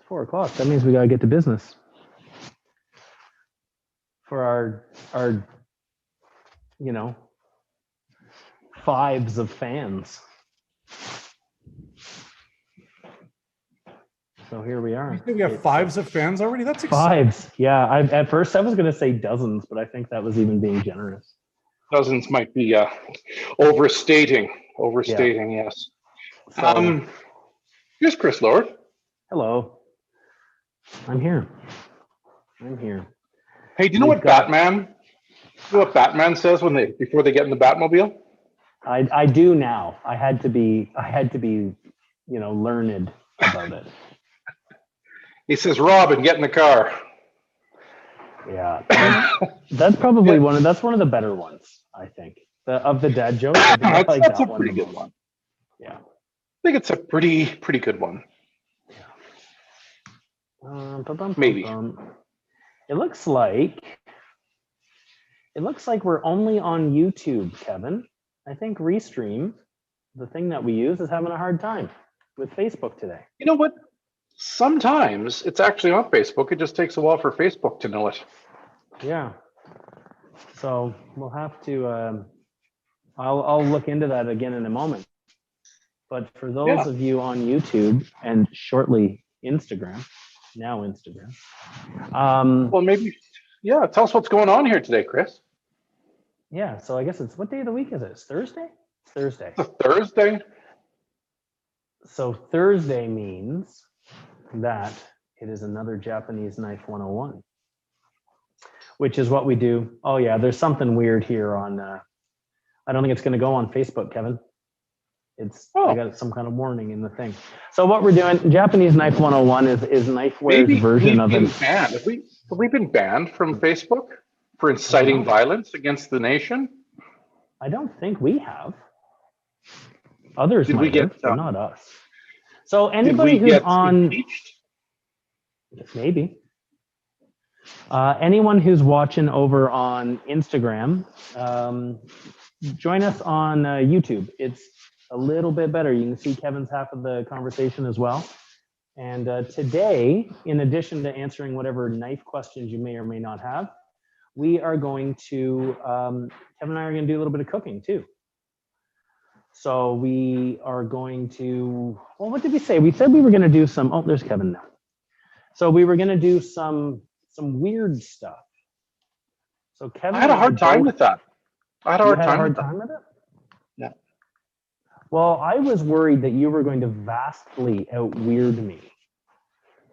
4:00. That means we gotta get to business for our fives of fans. So here we are. We have fives of fans already. That's exciting. Fives. Yeah. At first I was gonna say dozens, but I think that was even being generous. Dozens might be overstating. Yes. So, Here's Chris Lord. hello. I'm here. Hey, do you know what Batman says before they get in the Batmobile? I do now. I had to be learned about it. He says, Robin, get in the car. Yeah. That's probably one of the better ones, I think. Of the dad jokes. I think I like that's that a pretty good one. Yeah. I think it's a pretty good one. Maybe. It looks like we're only on YouTube, Kevin. I think Restream, the thing that we use, is having a hard time with Facebook today. You know what? Sometimes it's actually on Facebook. It just takes a while for Facebook to know it. Yeah. So we'll have to. I'll look into that again in a moment. But for those of you on YouTube and shortly Instagram, now Instagram. Well, maybe. Yeah. Tell us what's going on here today, Chris. Yeah. So I guess what day of the week is it? It's Thursday. It's Thursday. It's a Thursday. So Thursday means that it is another Japanese Knife 101, which is what we do. Oh yeah, there's something weird here on, I don't think it's gonna go on Facebook, Kevin. I got some kind of warning in the thing. So what we're doing, Japanese Knife 101 is Knifewear's version of it. Have we been banned from Facebook for inciting violence against the nation? I don't think we have. Others might have, but not us. So anybody who's on, maybe. Anyone who's watching over on Instagram, join us on YouTube. It's a little bit better. You can see Kevin's half of the conversation as well. And today, in addition to answering whatever knife questions you may or may not have, we are going to, Kevin and I are going to do a little bit of cooking too. So we are going to, well, what did we say? We said we were going to do some, oh, there's Kevin now. So we were going to do some weird stuff. So Kevin, I had a hard time with that. I had a hard time with it? Yeah. Well, I was worried that you were going to vastly out-weird me.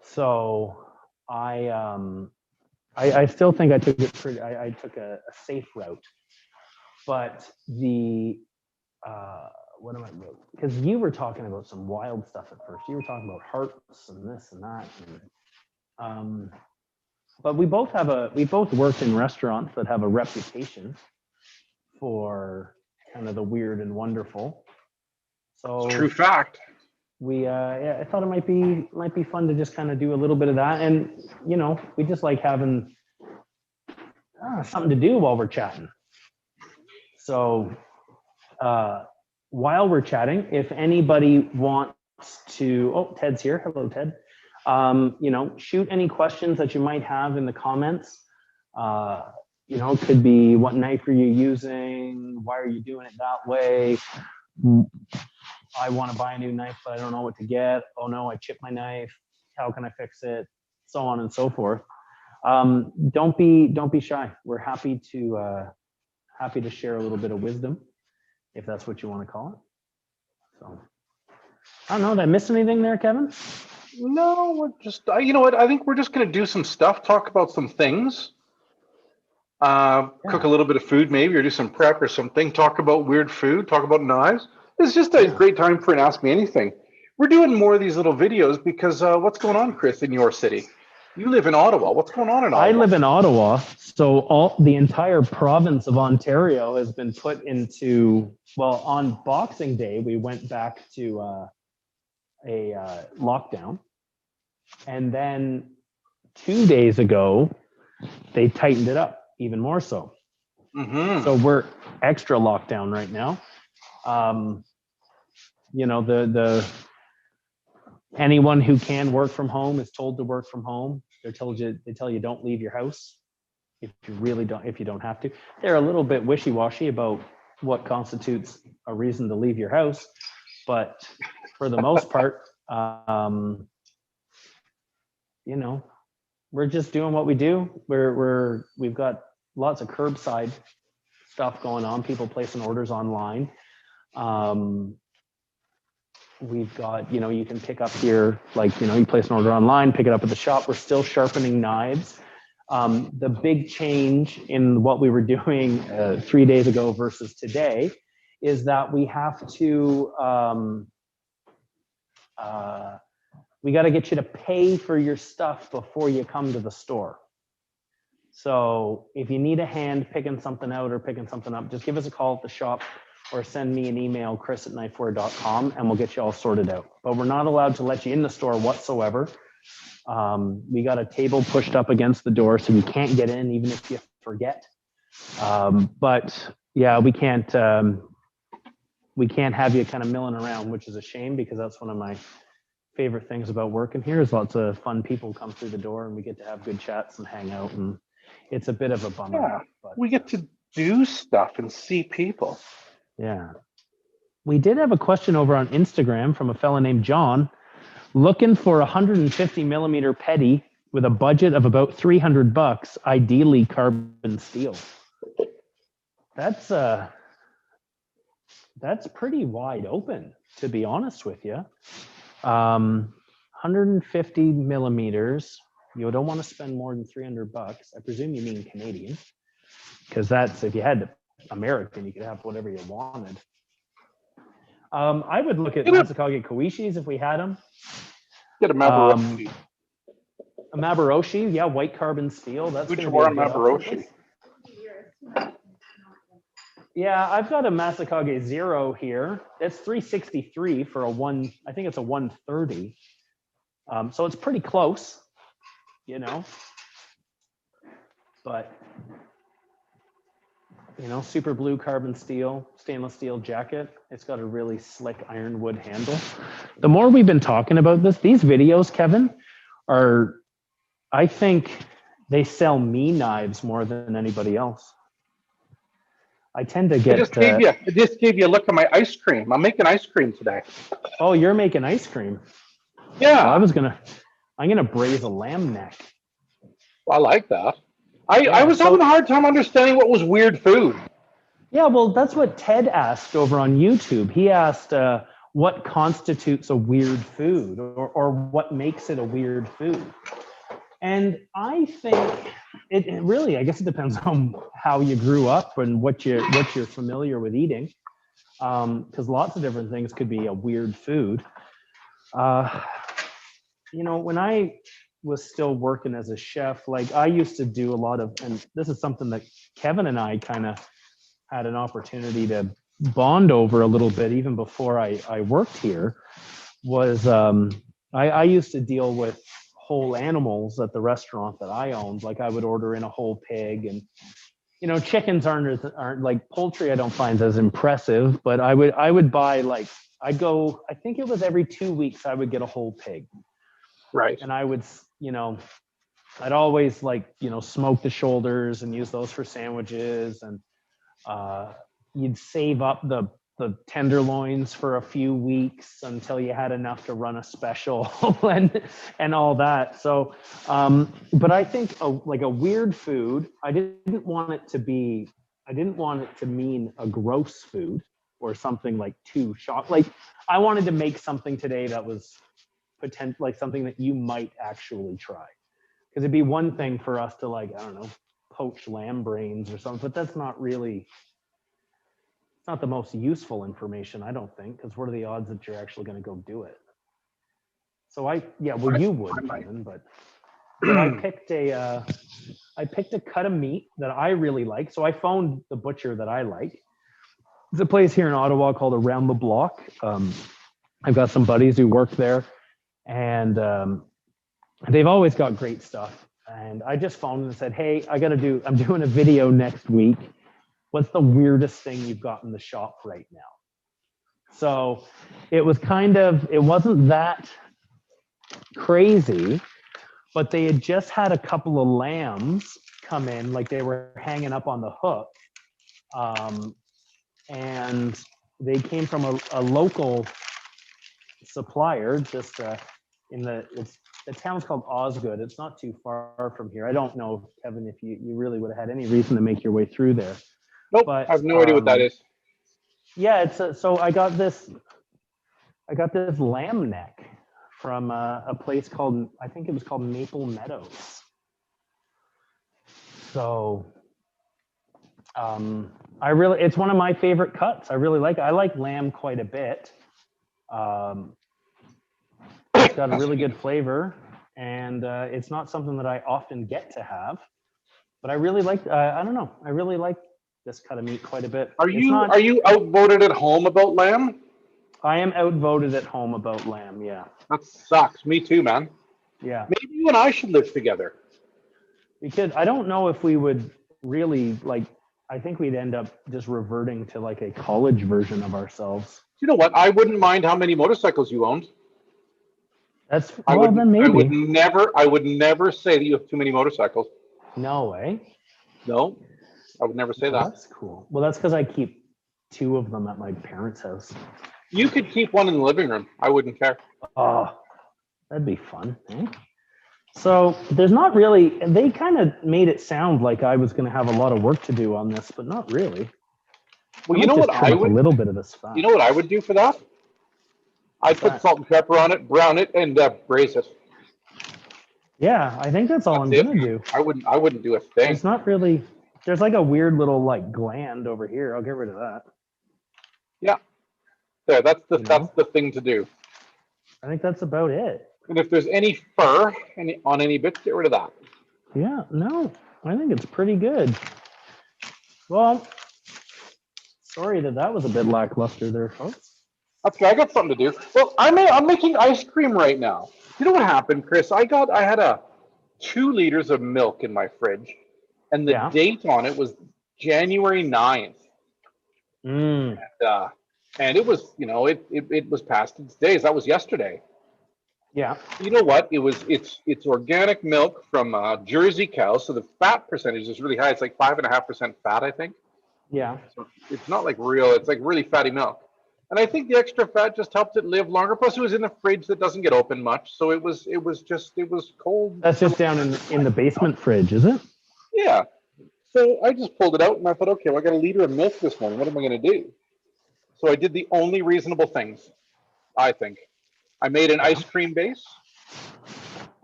So I still think I took it pretty, I took a safe route. But what am I, because you were talking about some wild stuff at first. You were talking about hearts and this and that. And, but we both worked in restaurants that have a reputation for kind of the weird and wonderful. So it's true fact. I thought it might be fun to just kind of do a little bit of that. And, we just like having something to do while we're chatting. So, while we're chatting, if anybody wants to, oh, Ted's here. Hello, Ted. Shoot any questions that you might have in the comments. It could be, what knife are you using? Why are you doing it that way? I want to buy a new knife, but I don't know what to get. Oh no, I chipped my knife. How can I fix it? So on and so forth. Don't be shy. We're happy to share a little bit of wisdom, if that's what you want to call it. So, I don't know, did I miss anything there, Kevin? No, we're just, you know what? I think we're just going to do some stuff, talk about some things, cook a little bit of food maybe, or do some prep or something, talk about weird food, talk about knives. It's just a great time for an Ask Me Anything. We're doing more of these little videos because what's going on, Chris, in your city? You live in Ottawa. What's going on in Ottawa? I live in Ottawa, so the entire province of Ontario has been put into, well, on Boxing Day, we went back to a lockdown. And then 2 days ago, they tightened it up even more so. Mm-hmm. So we're extra lockdown right now. Anyone who can work from home is told to work from home. They tell you don't leave your house if you don't have to. They're a little bit wishy-washy about what constitutes a reason to leave your house, but for the most part, you know, we're just doing what we do. We've got lots of curbside stuff going on, people placing orders online. We've got, you can pick up here, you place an order online, pick it up at the shop. We're still sharpening knives. The big change in what we were doing 3 days ago versus today is that we have to, we got to get you to pay for your stuff before you come to the store. So if you need a hand picking something out or picking something up, just give us a call at the shop or send me an email, chris@knifewear.com, and we'll get you all sorted out. But we're not allowed to let you in the store whatsoever. We got a table pushed up against the door so you can't get in even if you forget. But yeah, we can't have you kind of milling around, which is a shame because that's one of my favorite things about working here is lots of fun people come through the door and we get to have good chats and hang out, and it's a bit of a bummer. Yeah, but we get to do stuff and see people. yeah. We did have a question over on Instagram from a fella named John looking for 150 millimeter petty with a budget of about $300, ideally carbon steel. That's pretty wide open, to be honest with you. 150 millimeters. You don't want to spend more than $300. I presume you mean Canadian, because that's, if you had American, you could have whatever you wanted. I would look at Masakage Koishis if we had them. Get a Mabaroshi. A Mabaroshi, yeah, white carbon steel. That's Which one, Mabaroshi? Yeah, I've got a Masakage Zero here. That's 363 for I think it's a 130. So it's pretty close, but super blue carbon steel, stainless steel jacket. It's got a really slick ironwood handle. The more we've been talking about these videos, Kevin, I think they sell me knives more than anybody else. I tend to get. I just gave you a look at my ice cream. I'm making ice cream today. Oh, you're making ice cream. Yeah. Well, I'm gonna braise a lamb neck. I like that. I was having a hard time understanding what was weird food. Yeah, well, that's what Ted asked over on YouTube. He asked what constitutes a weird food or what makes it a weird food. And I think it really, I guess it depends on how you grew up and what you're familiar with eating. Because lots of different things could be a weird food. When I was still working as a chef, I used to do a lot of, and this is something that Kevin and I kind of had an opportunity to bond over a little bit, even before I worked here, was I used to deal with whole animals at the restaurant that I owned. I would order in a whole pig, and chickens aren't like poultry. I don't find as impressive, but I would buy I think it was every 2 weeks I would get a whole pig. Right. And I would, I'd always smoke the shoulders and use those for sandwiches, and you'd save up the tenderloins for a few weeks until you had enough to run a special and all that. So, but I think a weird food, I didn't want it to mean a gross food or something too shock. I wanted to make something today that was something that you might actually try. Because it'd be one thing for us to I don't know, poach lamb brains or something, but that's not really, it's not the most useful information, I don't think, because what are the odds that you're actually going to go do it? So you would, Kevin, but I picked a cut of meat that I really like. So I phoned the butcher that I like. There's a place here in Ottawa called Around the Block. I've got some buddies who work there, and they've always got great stuff. And I just phoned and said, hey, I'm doing a video next week. What's the weirdest thing you've got in the shop right now? So it wasn't that crazy, but they had just had a couple of lambs come in, like they were hanging up on the hook. And they came from a local supplier, just the town's called Osgood. It's not too far from here. I don't know, Kevin, if you really would have had any reason to make your way through there. Nope, But I have no idea what that is. yeah, so I got this lamb neck from a place called, I think it was called Maple Meadows. So it's one of my favorite cuts. I really like it. I like lamb quite a bit. It's got a really good flavor, and it's not something that I often get to have, but I really like, I don't know, I really like this cut of meat quite a bit. Are you outvoted at home about lamb? I am outvoted at home about lamb, yeah. That sucks. Me too, man. Yeah. Maybe you and I should live together. Because I don't know if we would really, like, I think we'd end up just reverting to like a college version of ourselves. You know what? I wouldn't mind how many motorcycles you owned. Then maybe. I would never say that you have too many motorcycles. No way. No, I would never say that. That's cool. Well, that's because I keep 2 of them at my parents' house. You could keep one in the living room. I wouldn't care. Oh, that'd be fun. Eh? So there's not really, they kind of made it sound like I was going to have a lot of work to do on this, but not really. Well, you know what I would, a little bit of this fat. You know what I would do for that? I'd put salt and pepper on it, brown it, and braise it. Yeah, I think that's all I'm going to do. I wouldn't do a thing. It's not really, there's like a weird little like gland over here. I'll get rid of that. Yeah. There, that's the thing to do. I think that's about it. And if there's any fur on any bits, get rid of that. Yeah, no, I think it's pretty good. Well, sorry that was a bit lackluster there, folks. That's okay. I got something to do. Well, I'm making ice cream right now. You know what happened, Chris? I had 2 liters of milk in my fridge, and the date on it was January 9th. And it was, it was past its days. That was yesterday. Yeah. You know what? It's organic milk from Jersey cows, so the fat percentage is really high. It's like 5.5% fat, I think. Yeah. So it's not like real. It's like really fatty milk, and I think the extra fat just helped it live longer. Plus, it was in a fridge that doesn't get open much, so it was cold. That's just down in the basement fridge, is it? Yeah. So I just pulled it out, and I thought, okay, well, I got a liter of milk this morning. What am I going to do? So I did the only reasonable things, I think. I made an ice cream base.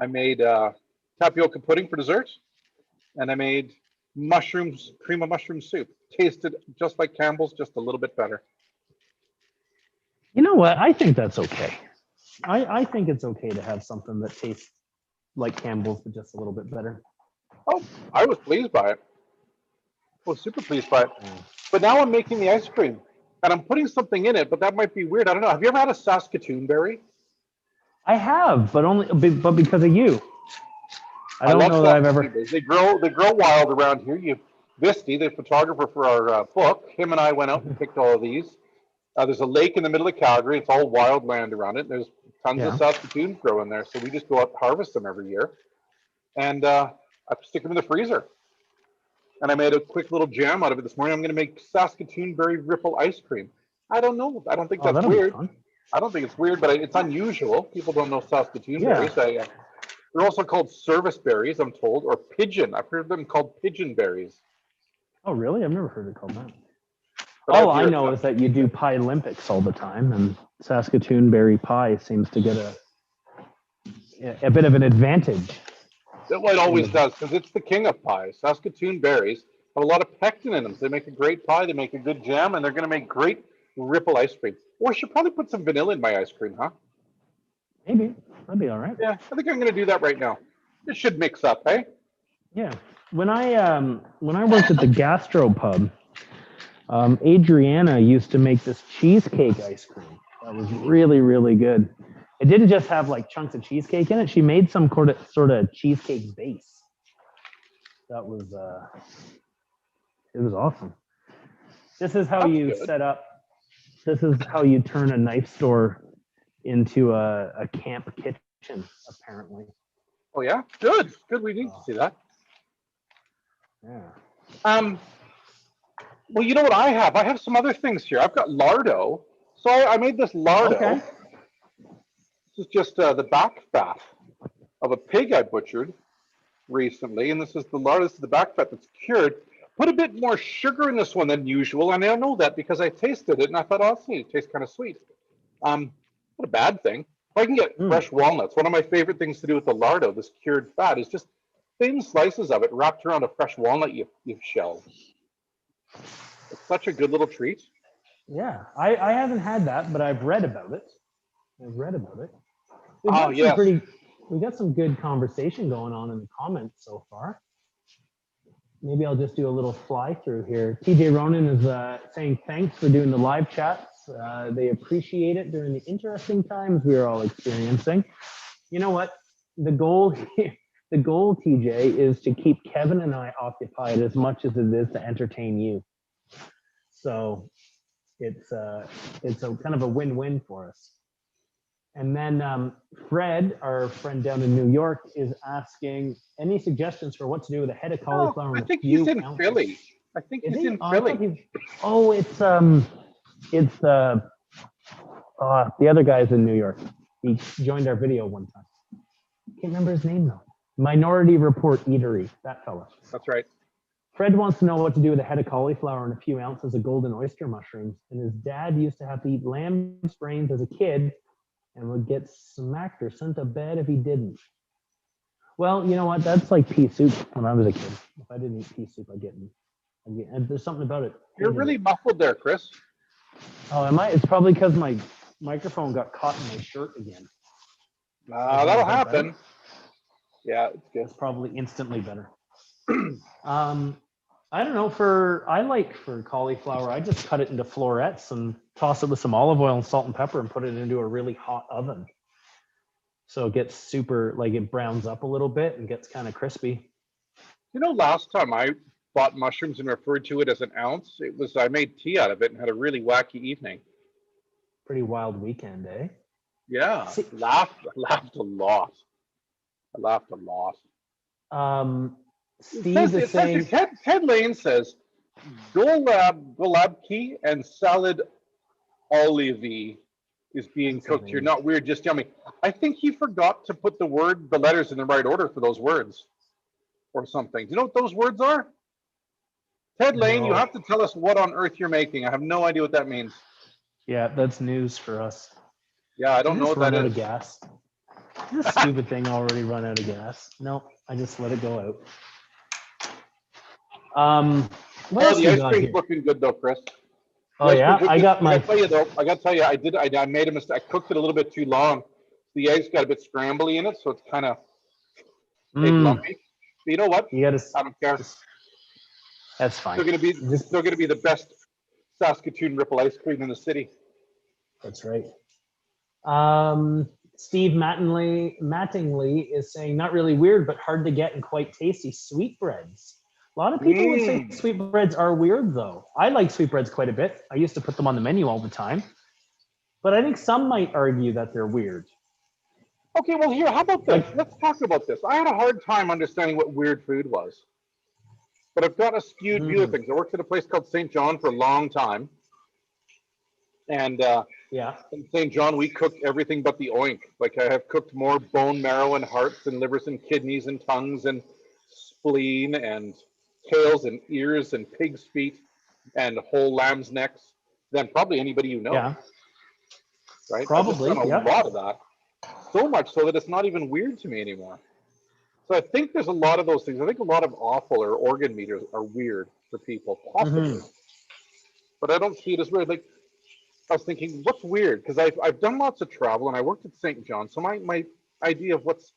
I made tapioca pudding for dessert. And I made cream of mushroom soup. Tasted just like Campbell's, just a little bit better. You know what? I think that's okay. I think it's okay to have something that tastes like Campbell's, but just a little bit better. Oh, I was pleased by it. I was super pleased by it. But now I'm making the ice cream. And I'm putting something in it, but that might be weird. I don't know. Have you ever had a Saskatoon berry? I have, but because of you. I don't know that I've ever. They grow wild around here. Visty, the photographer for our book, him and I went out and picked all of these. There's a lake in the middle of Calgary. It's all wild land around it. There's tons of Saskatoons growing there, so we just go out and harvest them every year. And I stick them in the freezer. And I made a quick little jam out of it this morning. I'm going to make Saskatoon berry ripple ice cream. I don't know. I don't think that's weird. I don't think it's weird, but it's unusual. People don't know Saskatoon berries. They're also called service berries, I'm told, or pigeon. I've heard them called pigeon berries. Oh, really? I've never heard it called that. All I know is that you do Pie Olympics all the time, and Saskatoon Berry Pie seems to get a bit of an advantage. Well, it always does, because it's the king of pies. Saskatoon berries have a lot of pectin in them. So they make a great pie, they make a good jam, and they're going to make great ripple ice cream. Or I should probably put some vanilla in my ice cream, huh? Maybe. That'd be all right. Yeah, I think I'm going to do that right now. It should mix up, hey? Yeah. When I worked at the gastro pub, Adriana used to make this cheesecake ice cream. That was really, really good. It didn't just have like chunks of cheesecake in it. She made some sort of cheesecake base. That was, it was awesome. This is how you set up. This is how you turn a knife store into a camp kitchen. apparently. Oh yeah, good. We need to see that. Yeah. Well, you know what I have? I have some other things here. I've got lardo. So I made this lardo. Okay. This is just the back fat of a pig I butchered recently, and this is the lardo. This is the back fat that's cured. Put a bit more sugar in this one than usual, and I know that because I tasted it and I thought, oh, it tastes kind of sweet. Not a bad thing. If I can get fresh walnuts, one of my favorite things to do with the lardo, this cured fat, is just thin slices of it wrapped around a fresh walnut you've shelled. It's such a good little treat. Yeah, I haven't had that, but I've read about it. We've got some good conversation going on in the comments so far. Maybe I'll just do a little fly through here. TJ Ronan is saying thanks for doing the live chats. They appreciate it during the interesting times we are all experiencing. You know what? The goal, TJ, is to keep Kevin and I occupied as much as it is to entertain you. So it's a kind of a win-win for us. And then Fred, our friend down in New York, is asking any suggestions for what to do with a head of cauliflower. I think he's in Philly. I think he's in Philly. It's the other guy's in New York. He joined our video one time. Can't remember his name though. Minority Report Eatery, that fella. That's right. Fred wants to know what to do with a head of cauliflower and a few ounces of golden oyster mushrooms. And his dad used to have to eat lamb's brains as a kid and would get smacked or sent to bed if he didn't. Well, you know what? That's like pea soup when I was a kid. If I didn't eat pea soup, and there's something about it. You're really muffled there, Chris. Oh, am I? It's probably because my microphone got caught in my shirt again. That'll happen. Better? Yeah, it's good. It's probably instantly better. I don't know, for cauliflower, I just cut it into florets and toss it with some olive oil and salt and pepper and put it into a really hot oven. So it gets super, like it browns up a little bit and gets kind of crispy. You know, last time I bought mushrooms and referred to it as an ounce, I made tea out of it and had a really wacky evening. Pretty wild weekend, eh? Yeah, laughed a lot. I laughed a lot. Steve is saying Ted Lane says golabki and salad olive is being cooked here. Not weird, just yummy. I think he forgot to put the letters in the right order for those words or something. Do you know what those words are? Ted Lane, you have to tell us what on earth you're making. I have no idea what that means. Yeah, that's news for us. Yeah, I don't know what that is. Run out of gas. This stupid thing already run out of gas. No, I just let it go out. The ice cream's looking good though, Chris. Oh yeah, I got to tell you though, I got to tell you, I made a mistake. I cooked it a little bit too long. The eggs got a bit scrambly in it, so it's kind of lumpy. But you know what? I don't care. That's fine. It's still gonna be the best Saskatoon Ripple ice cream in the city. That's right. Steve Mattingly is saying not really weird, but hard to get and quite tasty sweetbreads. A lot of people would say sweetbreads are weird, though. I like sweetbreads quite a bit. I used to put them on the menu all the time. But I think some might argue that they're weird. Okay, well, here, how about this? Let's talk about this. I had a hard time understanding what weird food was. But I've got a skewed view of things. I worked at a place called St. John for a long time. And in St. John, we cooked everything but the oink. Like, I have cooked more bone marrow and hearts and livers and kidneys and tongues and spleen and tails and ears and pig's feet and whole lamb's necks than probably anybody you know. Yeah. Right? Probably. I've done a lot of that. So much so that it's not even weird to me anymore. So I think there's a lot of those things. I think a lot of offal or organ meat are weird for people, possibly. But I don't see it as weird. Like, I was thinking, what's weird? Because I've done lots of travel and I worked at St. John. So my idea of what's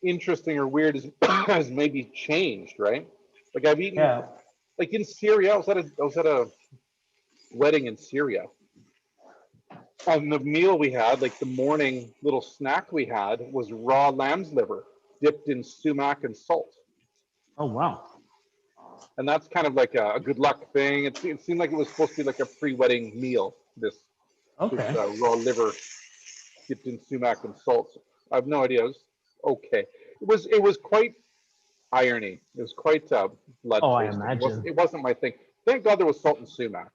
interesting or weird has maybe changed, right? Like I've eaten, like in Syria, I was at a wedding in Syria. And the meal we had, like the morning little snack we had, was raw lamb's liver dipped in sumac and salt. Oh, wow. And that's kind of like a good luck thing. It seemed like it was supposed to be like a pre-wedding meal, this raw liver dipped in sumac and salt. I have no idea. It was okay. It was quite irony. It was quite blood Oh, I tasting. imagine. It wasn't my thing. Thank God there was salt and sumac,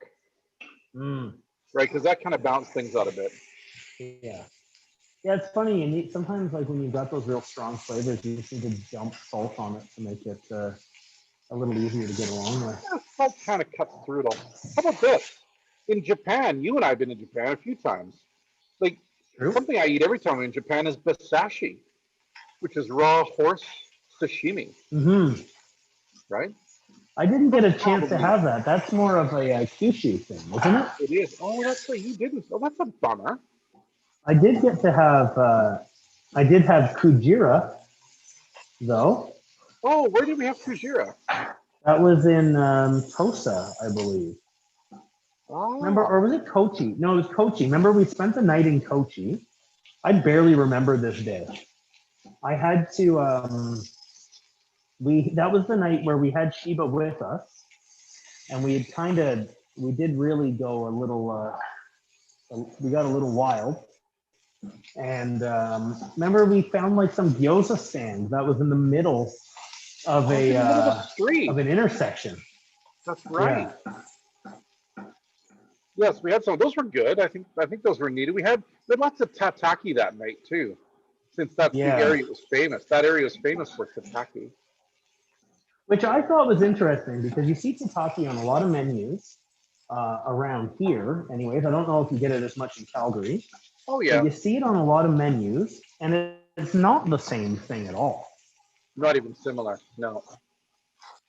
Mm, right? Because that kind of balanced things out a bit. yeah. Yeah, it's funny. You need sometimes like when you've got those real strong flavors, you just need to dump salt on it to make it a little easier to get along with. Yeah, salt kind of cuts through it all. How about this? In Japan, you and I have been in Japan a few times. Like True. something I eat every time I'm in Japan is basashi, which is raw horse sashimi, Mm-hmm. right? I didn't get a chance to Probably have that. That's more of a Kyushu thing, isn't it? it is. Oh, that's right. You didn't. Oh, that's a bummer. I did get to have. I did have Kujira, though. Oh, where did we have Kujira? That was in Tosa, I believe. Remember, or Oh, was it Kochi? No, it was Kochi. Remember, we spent the night in Kochi. I barely remember this dish. I had to. That was the night where we had Sheba with us, and we had we did really go a little. We got a little wild. And remember, we found like some gyoza stands that was in the middle of oh, it's in the middle of the street. of an intersection. That's right. Yeah. Yes, we had some. Those were good. I think those were needed. We had lots of tataki that night too, since that's the Yeah. area was famous. That area was famous for tataki. Which I thought was interesting because you see tataki on a lot of menus around here. Anyways, I don't know if you get it as much in Calgary. Oh But yeah, you see it on a lot of menus, and it's not the same thing at all. not even similar. No.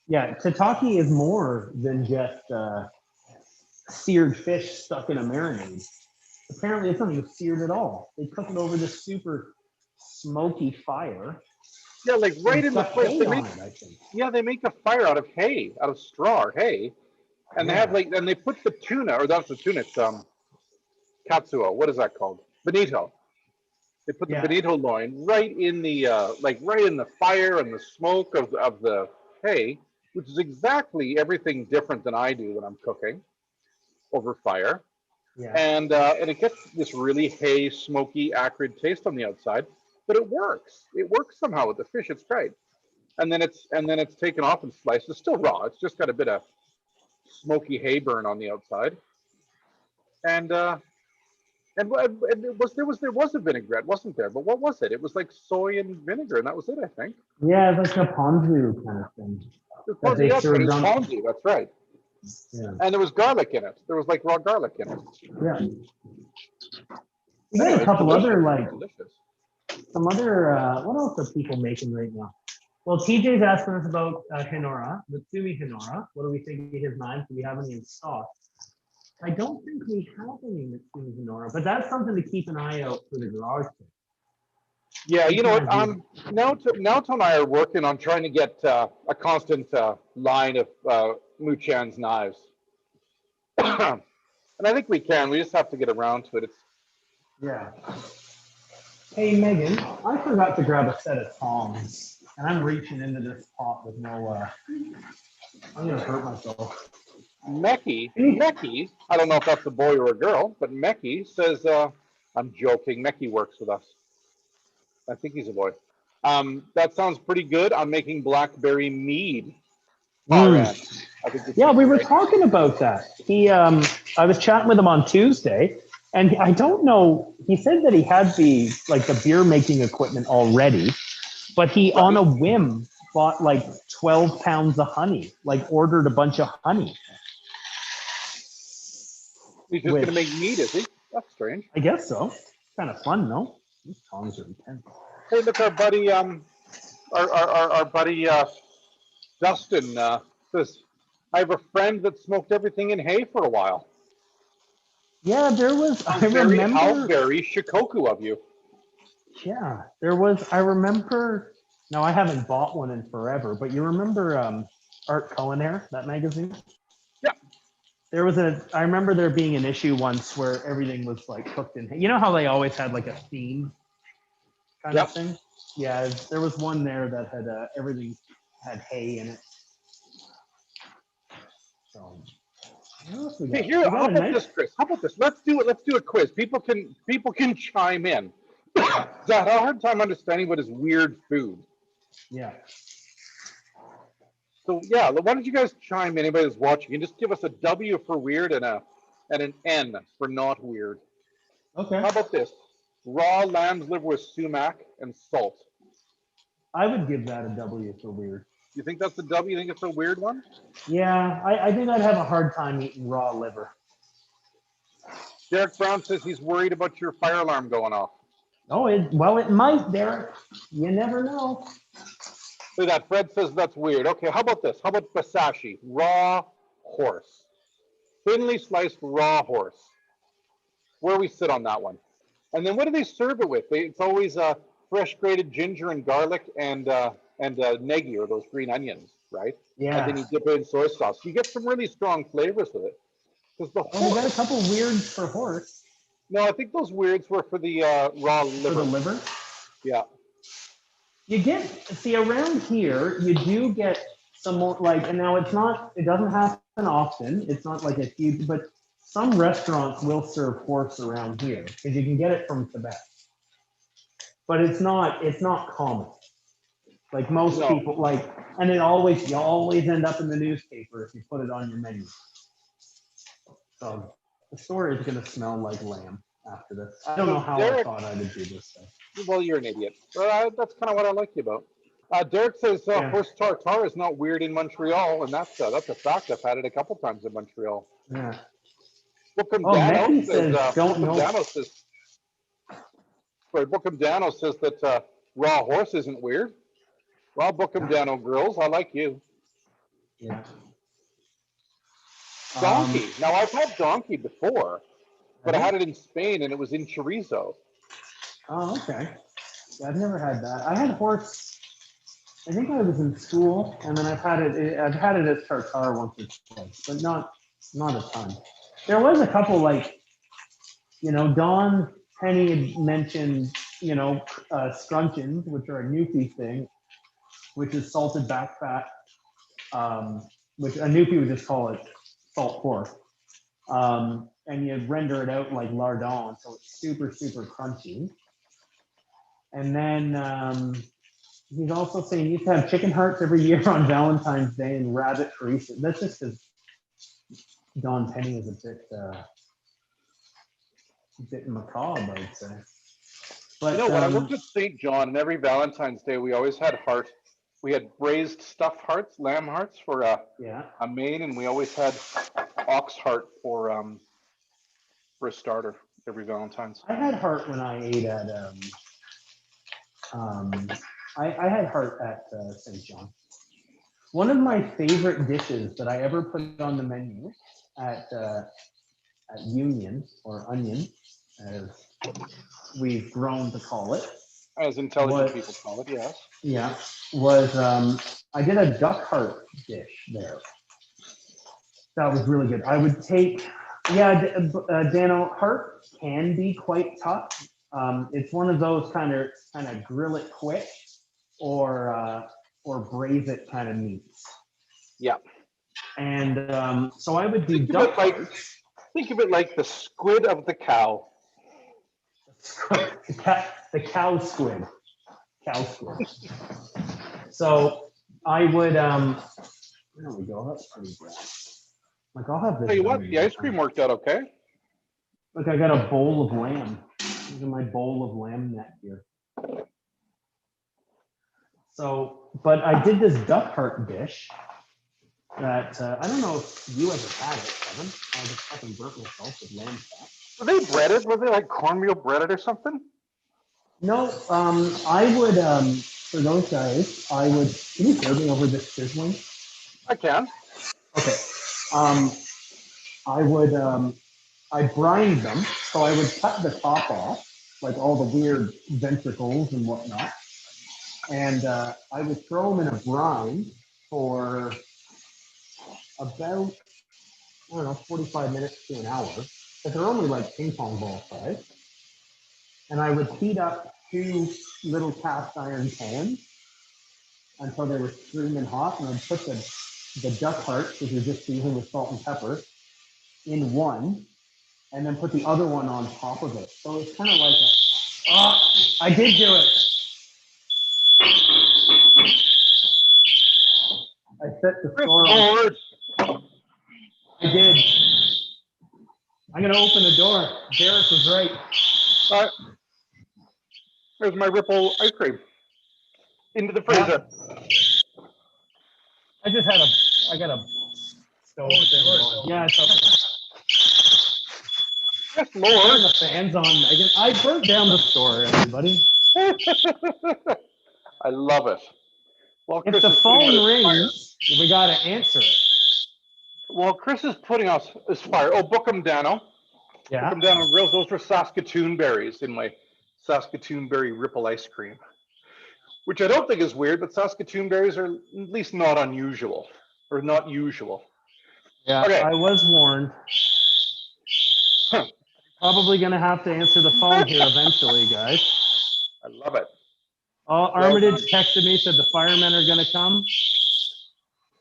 Yeah, tataki is more than just seared fish stuck in a marinade. Apparently, it's not even seared at all. They cook it over this super smoky fire. Yeah, like right And in the stuff place. hay They on make it, I think. they make a fire out of hay, out of straw or hay, and they have Yeah. and they put the tuna, or that's the tuna. It's katsuo. What is that called? Bonito. They put the Yeah. bonito loin right in the right in the fire and the smoke of the hay, which is exactly everything different than I do when I'm cooking over fire. Yeah. And it gets this really hay, smoky, acrid taste on the outside, but it works. It works somehow with the fish. It's great. And then it's taken off and sliced. It's still raw. It's just got a bit of smoky hay burn on the outside. And there was a vinaigrette, wasn't there? But what was it? It was like soy and vinegar, and that was it, I think. Yeah, it's like a ponzu kind of thing It that was they ponzu, that's right. It served was on. ponzu, that's right. Yeah. And there was garlic in it. There was like raw garlic in it. Yeah. We got Anyway, a couple delicious. other like Delicious. some other what else are people making right now? Well, TJ's asking us about Hinora, Mitsumi Hinora. What do we think of his knives? Do we have any in stock? I don't think we have any Mitsumi Hinora, but that's something to keep an eye out for the garage sale. Yeah, you know what? Sometimes Naoto and I are working on trying to get a constant line of Muchan's knives. And I think we can. We just have to get around to it. Yeah. Hey, Megan, I forgot to grab a set of tongs, and I'm reaching into this pot with no, I'm gonna hurt myself. Meki, I don't know if that's a boy or a girl, but Meki says, I'm joking. Meki works with us. I think he's a boy. That sounds pretty good. I'm making blackberry mead. RN. I think Yeah, we were great. talking about that. I was chatting with him on Tuesday, and I don't know. He said that he had the beer making equipment already, but he on a whim bought like 12 pounds of honey, like ordered a bunch of honey. He's just going to make mead, is he? That's strange. I guess so. Kind of fun, no? These tongs are intense. Hey, look, our buddy, our buddy Dustin says, I have a friend that smoked everything in hay for a while. Yeah, there was. How I remember. How very Shikoku of you. Yeah, there was. I remember. No, I haven't bought one in forever, but you remember Art Culinaire, that magazine? Yeah. There was I remember there being an issue once where everything was like cooked in hay. You know how they always had like a theme kind of thing? Yeah, there was one there that had everything had hay in it. So, Hey, here, how about this, Chris? How about this? Let's do it. Let's do a quiz. People can chime in. I had a hard time understanding what is weird food. Yeah. So yeah, why don't you guys chime in? Anybody that's watching, and just give us a W for weird and an N for not weird. Okay. How about this? Raw lamb's liver with sumac and salt. I would give that a W for weird. You think that's a W? You think it's a weird one? Yeah, I think I'd have a hard time eating raw liver. Derek Brown says he's worried about your fire alarm going off. Oh, it might, Derek. You never know. Look at that. Fred says that's weird. Okay, how about this? How about Basashi? Raw horse. Thinly sliced raw horse. Where do we sit on that one? And then what do they serve it with? It's always fresh grated ginger and garlic and negi, or those green onions, right? Yeah. And then you dip it in soy sauce. You get some really strong flavors with it. Because the Oh, we got a couple weirds for horse. No, I think those weirds were for the raw liver. For the liver? Yeah. You see, around here, you do get some more, like, and now it doesn't happen often. It's not like a huge, but some restaurants will serve horse around here because you can get it from Quebec. But it's not common. Like most people, like, and you always end up in the newspaper if you put it on your menu. So the store is going to smell like lamb after this. I don't know how I thought I would do this stuff. Well, you're an idiot. That's kind of what I like you about. Derek says horse tartare is not weird in Montreal, and that's a fact. I've had it a couple times in Montreal. Yeah. Bookham Dano says that raw horse isn't weird. Well, Bookham Dano girls, I like you. Yeah. Donkey. Now, I've had donkey before, but I had it in Spain, and it was in chorizo. Oh, okay. Yeah, I've never had that. I had horse. I think I was in school, and then I've had it as tartare once or twice, but not a ton. There was a couple, like, Don Penny had mentioned, scruncheons, which are a Newfie thing, which is salted back fat, which a Newfie would just call it salt pork. And you render it out like lardon, so it's super, super crunchy. And then he's also saying you used to have chicken hearts every year on Valentine's Day and rabbit for Easter. That's just because Don Penny is a bit macabre, I'd say. But when I worked at St. John, and every Valentine's Day we always had heart. We had braised stuffed hearts, lamb hearts for a main, and we always had ox heart for a starter every Valentine's. I had heart when I ate at I had heart at St. John. One of my favorite dishes that I ever put on the menu at Union, or Onion, as we've grown to call it. As intelligent people call it, yes. Yeah, was I did a duck heart dish there. That was really good. I would take, Dano, heart can be quite tough. It's one of those kind of grill it quick or braise it kind of meats. Yeah. And so I would do duck heart. Think of it like the squid of the cow. The cow squid. Cow squid. So I would, there we go, that's pretty good. Like, I'll have this. Tell you what, the ice cream worked out okay. Look, I got a bowl of lamb. Look at my bowl of lamb neck here. So, but I did this duck heart dish that, I don't know if you ever had it, Kevin. I just fucking burnt myself with lamb fat. Were they breaded? Were they like cornmeal breaded or something? No, I would, for those guys, can you hear me over this sizzling? I can. Okay. I brined them, so I would cut the top off, like all the weird ventricles and whatnot. And I would throw them in a brine for about, 45 minutes to an hour. But they're only like ping pong ball size. And I would heat up 2 little cast iron pans until they were screaming hot, and I'd put the duck hearts, which are just seasoned with salt and pepper, in one, and then put the other one on top of it. So it's kind of like Oh, I did do it. I set the score on. Lord. I did. I'm going to open the door. Derek was right. All right. There's my Ripple ice cream. Into the freezer. I just had I got a stove thing going. Yeah, it's okay. Yes, Turn Lord. the fans on, Megan. I burnt down the store, everybody. I love it. Well, If Chris the is putting out phone his fire. rings, we got to answer it. Well, Chris is putting out his fire. Oh, Bookham Dano. Yeah. Bookham Dano grills. Those are Saskatoon berries in my Saskatoon Berry Ripple ice cream, which I don't think is weird, but Saskatoon berries are at least not unusual or not usual. Yeah, Okay. I was warned. Huh. Probably going to have to answer the phone here eventually, guys. I love it. Oh, Armitage texted me, said the firemen are going to come.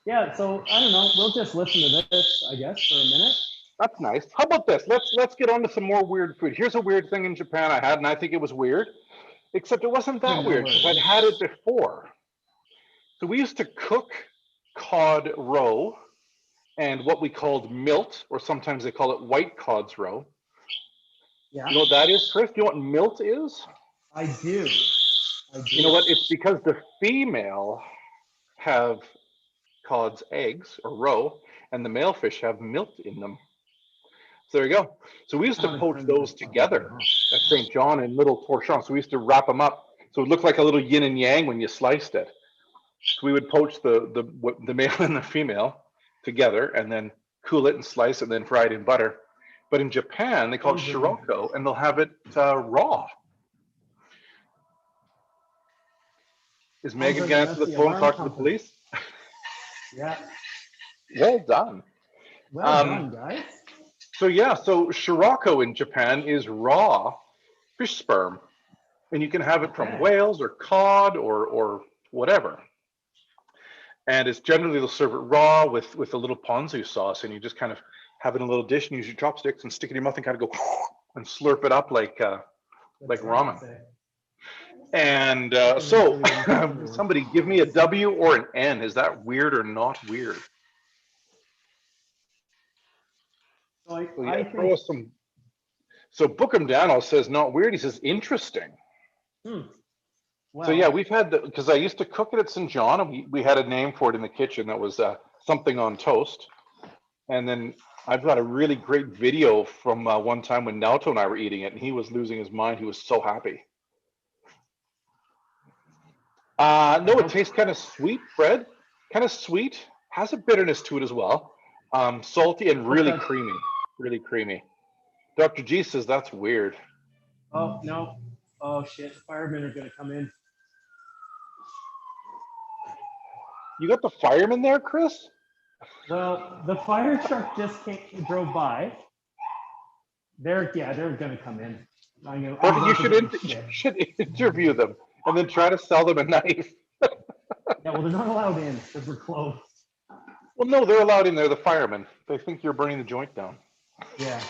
Yeah, so I don't know. We'll just listen to this, I guess, for a minute. That's nice. How about this? Let's get on to some more weird food. Here's a weird thing in Japan I had, and I think it was weird, except it wasn't that weird because I'd had it before. So we used to cook cod roe and what we called milt, or sometimes they call it white cod's roe. Yeah. You know what that is, Chris? Do you know what milt is? I do. You know what? It's because the female have cod's eggs or roe, and the male fish have milt in them. So there you go. So we used to poach those together at St. John in Little Torchon. So we used to wrap them up so it looked like a little yin and yang when you sliced it. So we would poach the male and the female together and then cool it and slice it and then fry it in butter. But in Japan, they call it shiroko, and they'll have it raw. Is Megan going to answer the phone and talk to the police? Yeah. Well done. Well done, guys. So yeah, so shiroko in Japan is raw fish sperm, and you can have it from whales or cod or whatever. And it's generally they'll serve it raw with a little ponzu sauce, and you just kind of have it in a little dish and use your chopsticks and stick it in your mouth and kind of go and slurp it up like ramen. And so somebody give me a W or an N. Is that weird or not weird? So I throw us some. So Bookham Dano says not weird. He says interesting. Well, so yeah, we've had because I used to cook it at St. John, and we had a name for it in the kitchen that was something on toast. And then I've got a really great video from one time when Naoto and I were eating it, and he was losing his mind. He was so happy. No, it tastes kind of sweet, Fred. Kind of sweet. Has a bitterness to it as well. Salty and really creamy. Really creamy. Dr. G says that's weird. Oh, no. Oh, shit. Firemen are going to come in. You got the fireman there, Chris? Well, the fire truck just drove by. They're going to come in. You should interview them and then try to sell them a knife. Yeah, well, they're not allowed in because we're closed. Well, no, they're allowed in there, the firemen. They think you're burning the joint down. Yeah.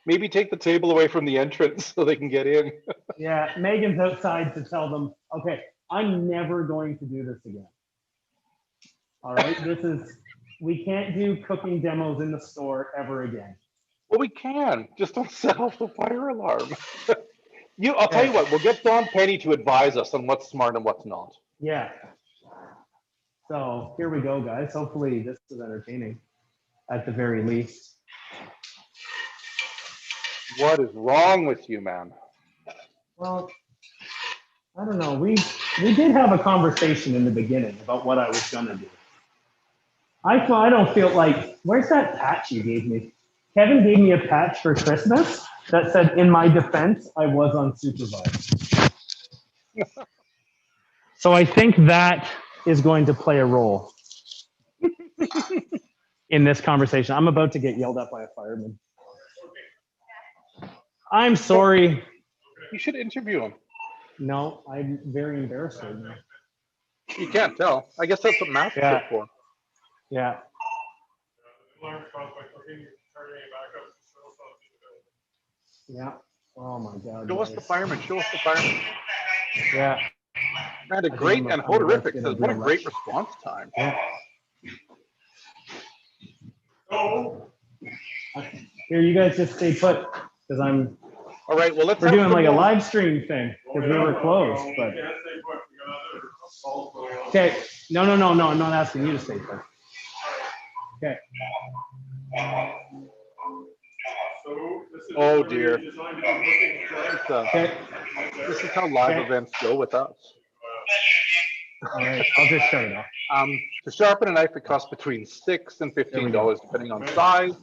Maybe take the table away from the entrance so they can get in. Yeah, Megan's outside to tell them, okay, I'm never going to do this again. All right, we can't do cooking demos in the store ever again. Well, we can. Just don't set off the fire alarm. I'll tell you what, we'll get Don Penny to advise us on what's smart and what's not. Yeah. So here we go, guys. Hopefully this is entertaining at the very least. What is wrong with you, man? Well, I don't know. We did have a conversation in the beginning about what I was gonna do. I don't feel like, where's that patch you gave me? Kevin gave me a patch for Christmas that said, in my defense, I was unsupervised. So I think that is going to play a role in this conversation. I'm about to get yelled at by a fireman. I'm sorry. You should interview him. No, I'm very embarrassed right now. You can't tell. I guess that's what Matt's good for. Yeah. Yeah. Oh my God. Show us the fireman. Show us the fireman. Yeah. And a think great I'm and about to horrific get says, a what a real great lecture. response time. Yeah. Here, you guys just stay put because All right, well, let's we're have doing some like a more. live stream thing because we were closed. But okay, no, I'm not asking you to stay put. Okay. Oh dear. Okay. This is how live Okay. events go with us. All right. I'll just shut it off. To sharpen a knife, it costs between $6 and $15, depending on size.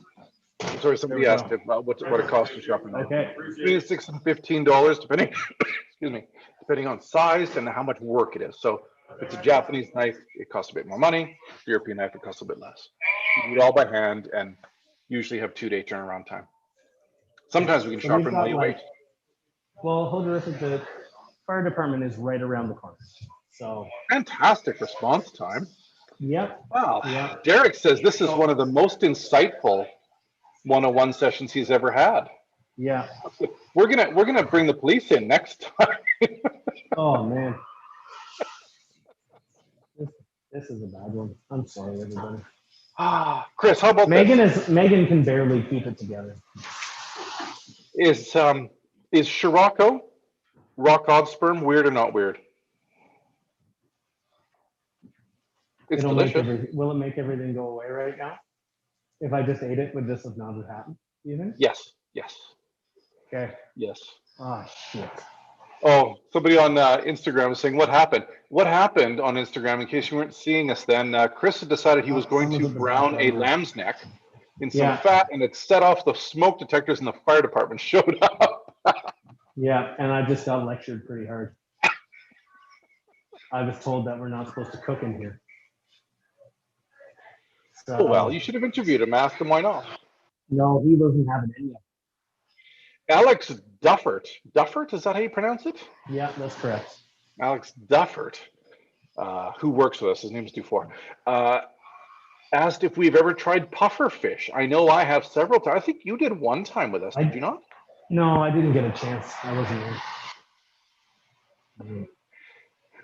Sorry, somebody There we asked if, what it costs to sharpen a knife. Okay. Between $6 and $15, depending, excuse me, depending on size and how much work it is. So if it's a Japanese knife, it costs a bit more money. If the European knife, it costs a bit less. You do it all by hand and usually have 2-day turnaround time. Sometimes we can So we've sharpen got while you wait. like, well, horrific. The fire department is right around the corner. So. Fantastic response time. Yep. Wow. Yep. Derek says this is one of the most insightful 101 sessions he's ever had. Yeah. We're gonna bring the police in next time. Oh man. This is a bad one. I'm sorry, everybody. Chris, how about Megan this? Megan can barely keep it together. Is Scirocco raw cod sperm weird or not weird? It's delicious. Will it make everything go away right now? If I just ate it, would this have not have happened? Do you think? Yes. Yes. Okay. Yes. Oh shit. Oh, somebody on Instagram was saying, what happened? What happened on Instagram, in case you weren't seeing us then, Chris had decided he was going to brown a lamb's neck in some fat, and it set off the smoke detectors, and the fire department showed up. Yeah, and I just got lectured pretty hard. I was told that we're not supposed to cook in here. So, Oh, well, you should have interviewed him, asked him why not. No, he wasn't having any of it. Alex Duffert. Duffert, is that how you pronounce it? Yeah, that's correct. Alex Duffert, who works with us, his name is Dufour, asked if we've ever tried puffer fish. I know I have several times. I think you did one time with us, did you not? No, I didn't get a chance. I wasn't in.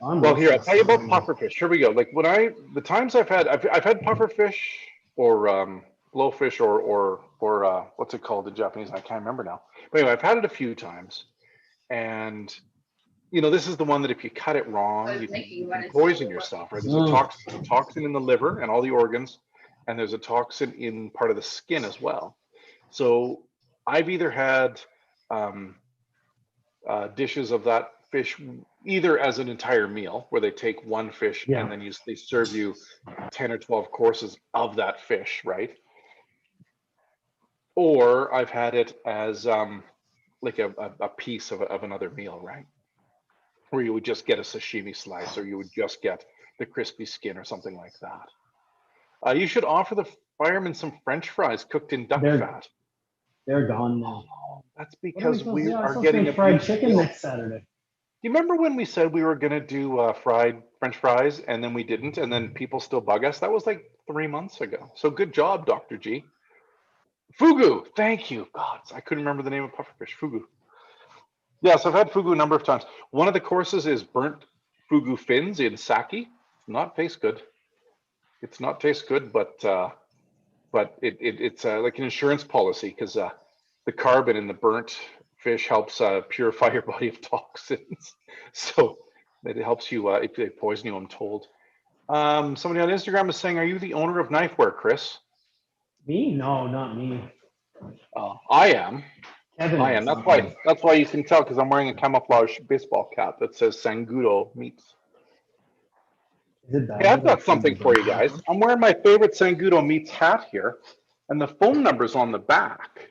Well, here, I'll tell you about puffer fish. Here we go. Like the times I've had puffer fish or blowfish or what's it called in Japanese? I can't remember now. But anyway, I've had it a few times, and you know, this is the one that if you cut it wrong, you can poison yourself. Right? There's a toxin in the liver and all the organs, and there's a toxin in part of the skin as well. So I've either had dishes of that fish either as an entire meal where they take one fish and then they serve you 10 or 12 courses of that fish, right? Or I've had it as like a piece of another meal, right? Where you would just get a sashimi slice, or you would just get the crispy skin or something like that. You should offer the firemen some French fries cooked in duck fat. They're gone now. Oh, that's because we are getting a fried chicken next Saturday. Do you remember when we said we were going to do fried French fries and then we didn't, and then people still bug us? That was like 3 months ago. So good job, Dr. G. Fugu, thank you. God, I couldn't remember the name of pufferfish. Fugu. Yes, I've had fugu a number of times. One of the courses is burnt fugu fins in sake. Not taste good. It's not taste good, but it's like an insurance policy because the carbon in the burnt fish helps purify your body of toxins. So it helps you if they poison you, I'm told. Somebody on Instagram is saying, are you the owner of Knifewear, Chris? Me? No, not me. I am. Kevin I am. That's why you can tell, because I'm wearing a camouflage baseball cap that says Sangudo Meats. Hey, I've got something for you guys. I'm wearing my favorite Sangudo Meats hat here, and the phone number's on the back.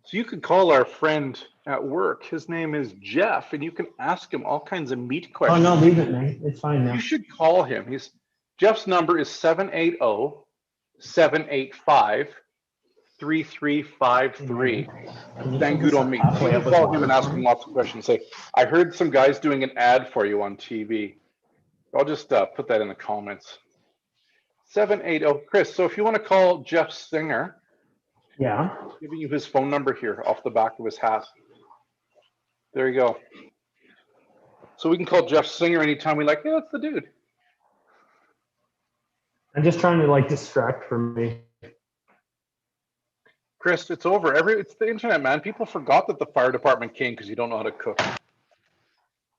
So you could call our friend at work. His name is Jeff, and you can ask him all kinds of meat questions. Oh, no, leave it, man. It's fine now. You should call him. Jeff's number is 780-785-3353. Sangudo Meats. You can call him and ask him lots of questions. Say, I heard some guys doing an ad for you on TV. I'll just put that in the comments. 780, Chris, so if you want to call Jeff Singer, yeah, I'm giving you his phone number here off the back of his hat. There you go. So we can call Jeff Singer anytime we like. Yeah, that's the dude. I'm just trying to like distract from me. Chris, it's over. It's the internet, man. People forgot that the fire department came because you don't know how to cook.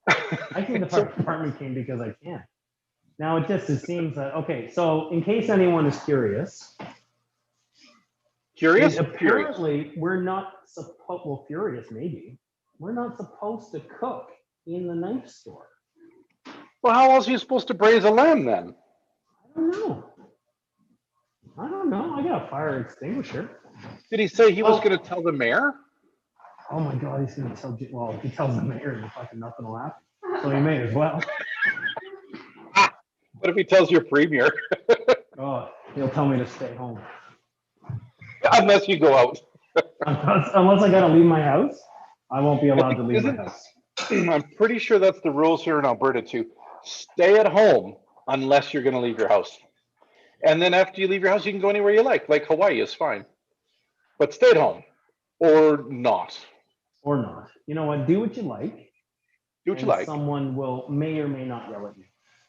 I think the fire department came because I can. Now it seems that, okay, so in case anyone is curious. Curious? Apparently we're not supposed, well, furious maybe. We're not supposed to cook in the knife store. Well, how else are you supposed to braise a lamb then? I don't know. I got a fire extinguisher. Did he say he was going to tell the mayor? Oh my God, he's going to tell, well, if he tells the mayor, then fucking nothing will happen. So he may as well. What if he tells your premier? Oh, he'll tell me to stay home. Unless you go out. Unless I got to leave my house, I won't be allowed to leave my house. I'm pretty sure that's the rules here in Alberta too. Stay at home unless you're going to leave your house. And then after you leave your house, you can go anywhere you like Hawaii is fine. But stay at home or not. Or not. You know what? Do what you like. Do what you like. Someone may or may not yell at you.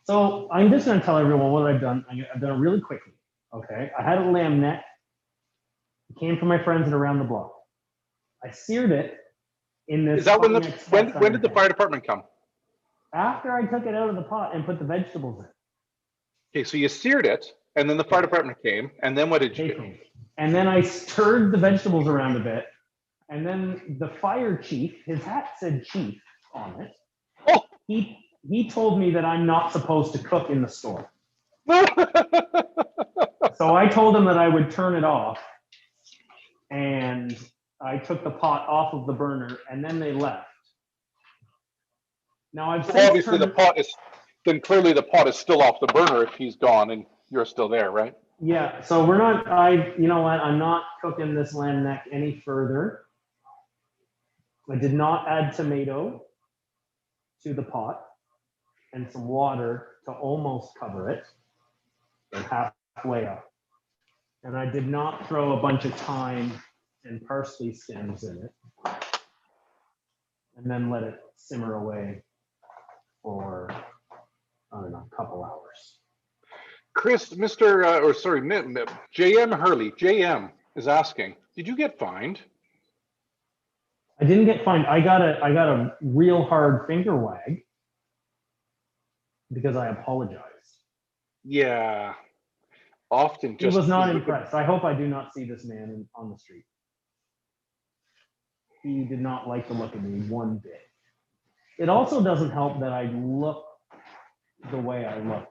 So I'm just going to tell everyone what I've done. I've done it really quickly. Okay. I had a lamb neck. It came from my friends at around the block. I seared it in this. Is that when did the fire department come? After I took it out of the pot and put the vegetables in. Okay, so you seared it, and then the fire department came, and then what did you do? And then I stirred the vegetables around a bit, and then the fire chief, his hat said chief on it. Oh. He told me that I'm not supposed to cook in the store. So I told him that I would turn it off, and I took the pot off of the burner, and then they left. Now I've obviously then clearly the pot is still off the burner if he's gone and you're still there, right? Yeah, so we're not, you know what, I'm not cooking this lamb neck any further. I did not add tomato to the pot and some water to almost cover it, and halfway up. And I did not throw a bunch of thyme and parsley stems in it. And then let it simmer away for, I don't know, a couple hours. Chris, JM Hurley, JM is asking, did you get fined? I didn't get fined. I got a real hard finger wag because I apologized. Yeah. Often just. He was not impressed. I hope I do not see this man on the street. He did not like the look of me one bit. It also doesn't help that I look the way I look.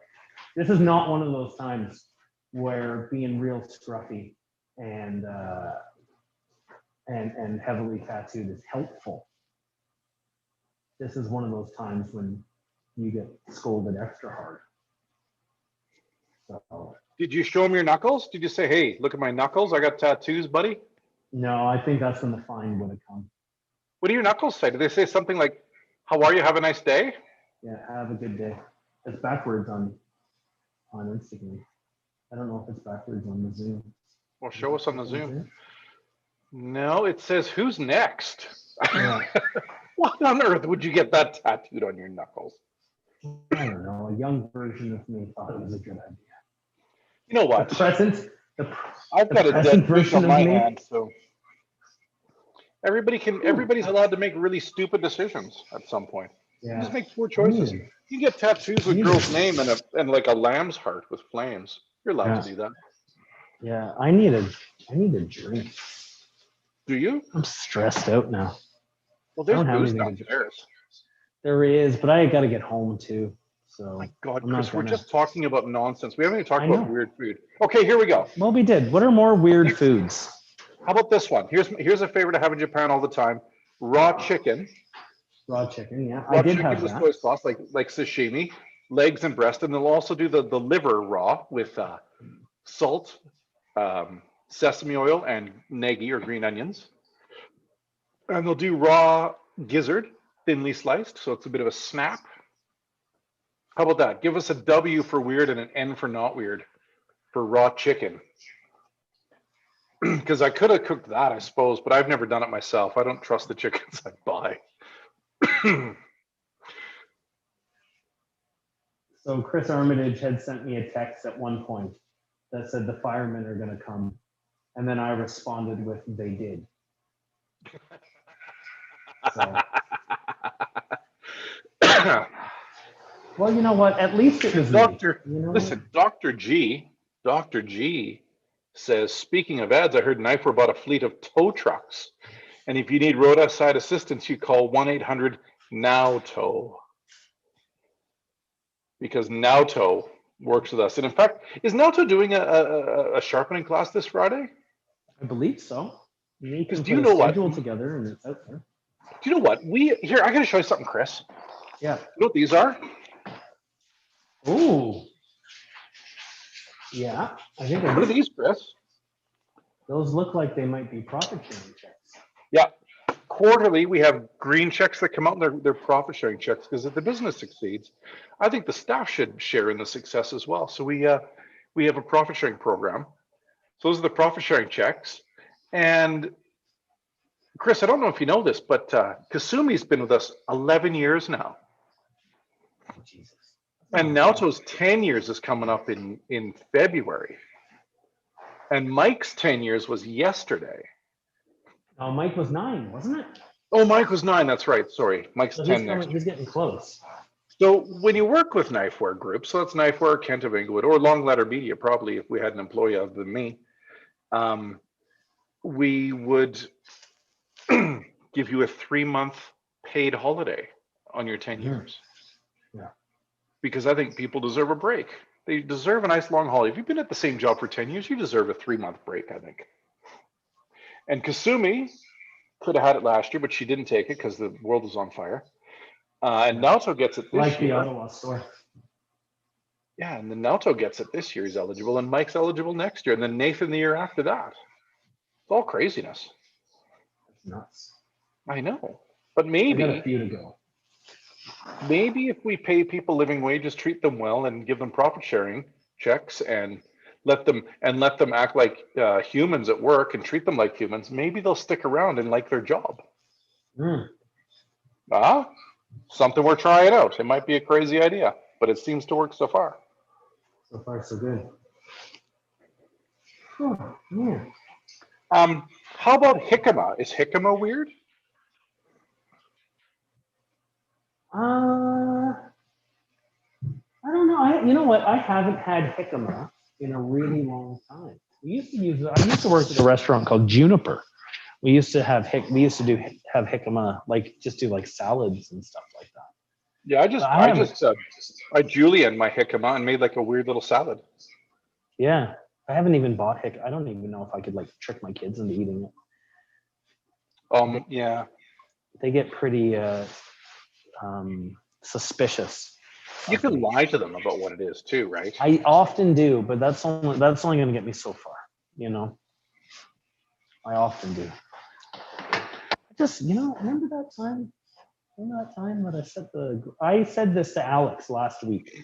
This is not one of those times where being real scruffy and heavily tattooed is helpful. This is one of those times when you get scolded extra hard. So, did you show him your knuckles? Did you say, hey, look at my knuckles? I got tattoos, buddy? No, I think that's when the fine would have come. What do your knuckles say? Do they say something like, how are you? Have a nice day? Yeah, have a good day. It's backwards on Instagram. I don't know if it's backwards on the Zoom. Well, show us on the Zoom. No, it says, who's next? Yeah. What on earth would you get that tattooed on your knuckles? I don't know. A young version of me thought it was a good idea. You know what? I've got a dead fish on my hand, so everybody's allowed to make really stupid decisions at some point. Yeah. You just make poor choices. You get tattoos with a girl's name and like a lamb's heart with flames. You're allowed to do that. Yeah, I need a drink. Do you? I'm stressed out now. Well, there's booze downstairs. There is, but I got to get home too. So, my God, Chris, we're just talking about nonsense. We haven't even talked about weird food. Okay, here we go. Well, we did. What are more weird foods? How about this one? Here's a favorite I have in Japan all the time. Raw chicken. Raw chicken, yeah. Raw chicken with soy sauce, like sashimi, legs and breast, and they'll also do the liver raw with salt, sesame oil, and negi or green onions. And they'll do raw gizzard, thinly sliced, so it's a bit of a snap. How about that? Give us a W for weird and an N for not weird for raw chicken. Because I could have cooked that, I suppose, but I've never done it myself. I don't trust the chickens I buy. So Chris Armitage had sent me a text at one point that said the firemen are going to come. And then I responded with, they did. So, well, you know what? At least it was Doctor, me, you know? listen, Dr. G says, speaking of ads, I heard Knifewear bought a fleet of tow trucks. And if you need roadside assistance, you call 1-800-NOW-TOW. Because NOW-TOW works with us. And in fact, is NOW-TOW doing a sharpening class this Friday? I believe so. You can Do you put know a what? schedule together and it's out there. Do you know what? Here, I got to show you something, Chris. Yeah. You know what these are? Ooh. Yeah. I think What are these, Chris? those look like they might be profit sharing checks. Yeah. Quarterly, we have green checks that come out, and they're profit sharing checks because if the business succeeds, I think the staff should share in the success as well. So we have a profit sharing program. So those are the profit sharing checks. And Chris, I don't know if you know this, but Kasumi's been with us 11 years now. Oh, Jesus. And Naoto's 10 years is coming up in February. And Mike's 10 years was yesterday. Oh, Mike was 9, wasn't it? Oh, Mike was 9. That's right. Sorry. Mike's So 10 next. he's getting close. So when you work with Knifewear Group, so that's Knifewear, Kent of Inglewood, or Long Ladder Media, probably if we had an employee other than me, we would give you a 3-month paid holiday on your 10 years. Yeah. Because I think people deserve a break. They deserve a nice long holiday. If you've been at the same job for 10 years, you deserve a 3-month break, I think. And Kasumi could have had it last year, but she didn't take it because the world was on fire. And Naoto gets it this Like year. the Ottawa store. Yeah, and then Naoto gets it this year. He's eligible, and Mike's eligible next year, and then Nathan the year after that. It's all craziness. That's nuts. I know, but I got a maybe few to go. if we pay people living wages, treat them well, and give them profit sharing checks, and let them act like humans at work and treat them like humans, maybe they'll stick around and like their job. Something we're trying out. It might be a crazy idea, but it seems to work so far. So far, so good. Oh, man. How about jicama? Is jicama weird? I don't know. You know what? I haven't had jicama in a really long time. I used to work at a restaurant called Juniper. We used to have jicama, like just do like salads and stuff like that. Yeah, I julienne my jicama and made like a weird little salad. Yeah, I haven't even bought jicama. I don't even know if I could like trick my kids into eating it. Yeah. They get pretty suspicious. You can lie to them about what it is too, right? I often do, but that's only going to get me so far, you know. I often do. Remember that time? Remember that time that I said this to Alex last week.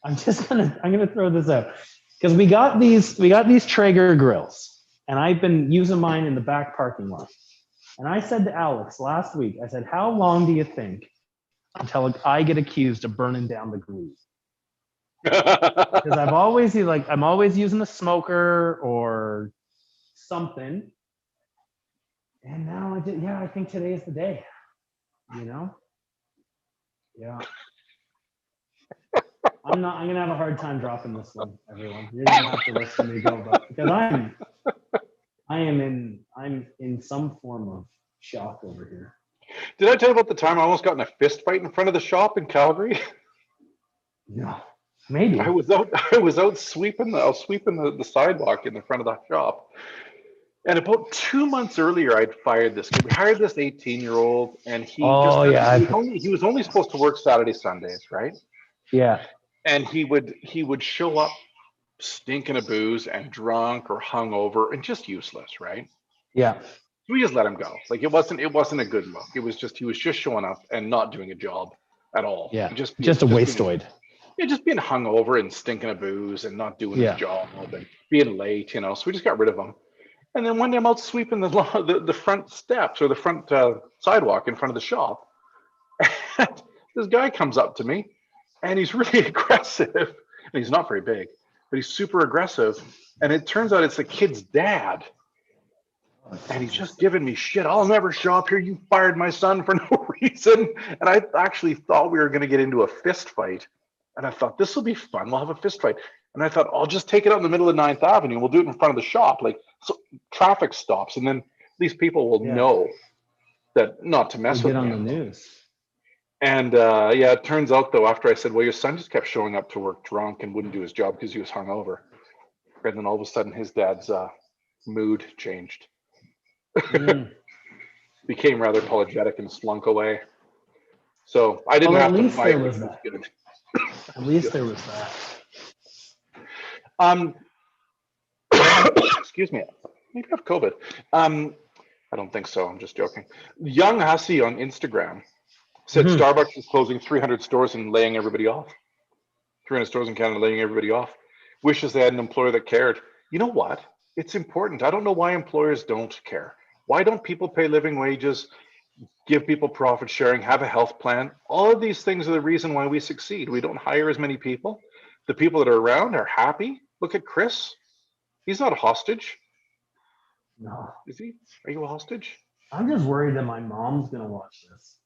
I'm gonna throw this out because we got these Traeger grills, and I've been using mine in the back parking lot. And I said to Alex last week, I said, "How long do you think until I get accused of burning down the grill?" Because I'm always using a smoker or something. And now I think today is the day. You know? Yeah. I'm gonna have a hard time dropping this one, everyone. You're gonna have to listen to me go, but because I'm in some form of shock over here. Did I tell you about the time I almost got in a fist fight in front of the shop in Calgary? No, maybe. I was out sweeping the sidewalk in the front of the shop. And about 2 months earlier, I'd fired this kid. We hired this 18-year-old, and he was only supposed to work Saturday, Sundays, right? Yeah. And he would show up stinking of booze and drunk or hungover and just useless, right? Yeah. We just let him go. Like it wasn't a good look. It was just he was just showing up and not doing a job at all. Yeah. Just a wasteoid. Just being hungover and stinking of booze and not doing his job and being late, So we just got rid of him. And then one day I'm out sweeping the front steps or the front sidewalk in front of the shop. This guy comes up to me and he's really aggressive. And he's not very big, but he's super aggressive. And it turns out it's the kid's dad. And he's just giving me shit. I'll never show up here. You fired my son for no reason. And I actually thought we were going to get into a fist fight. And I thought, this will be fun. We'll have a fist fight. And I thought, I'll just take it out in the middle of 9th Avenue. We'll do it in front of the shop. Like, so traffic stops. And then these people will know that not to mess with me. Get on the news. And yeah, it turns out, though, after I said, well, your son just kept showing up to work drunk and wouldn't do his job because he was hungover. And then all of a sudden, his dad's mood changed. Became rather apologetic and slunk away. So I didn't have to fight. At least there was that. Excuse me. Maybe I have COVID. I don't think so. I'm just joking. Young Hussy on Instagram said Starbucks is closing 300 stores and laying everybody off. 300 stores in Canada laying everybody off. Wishes they had an employer that cared. You know what? It's important. I don't know why employers don't care. Why don't people pay living wages, give people profit sharing, have a health plan? All of these things are the reason why we succeed. We don't hire as many people. The people that are around are happy. Look at Chris. He's not a hostage. No. Is he? Are you a hostage? I'm just worried that my mom's going to watch this.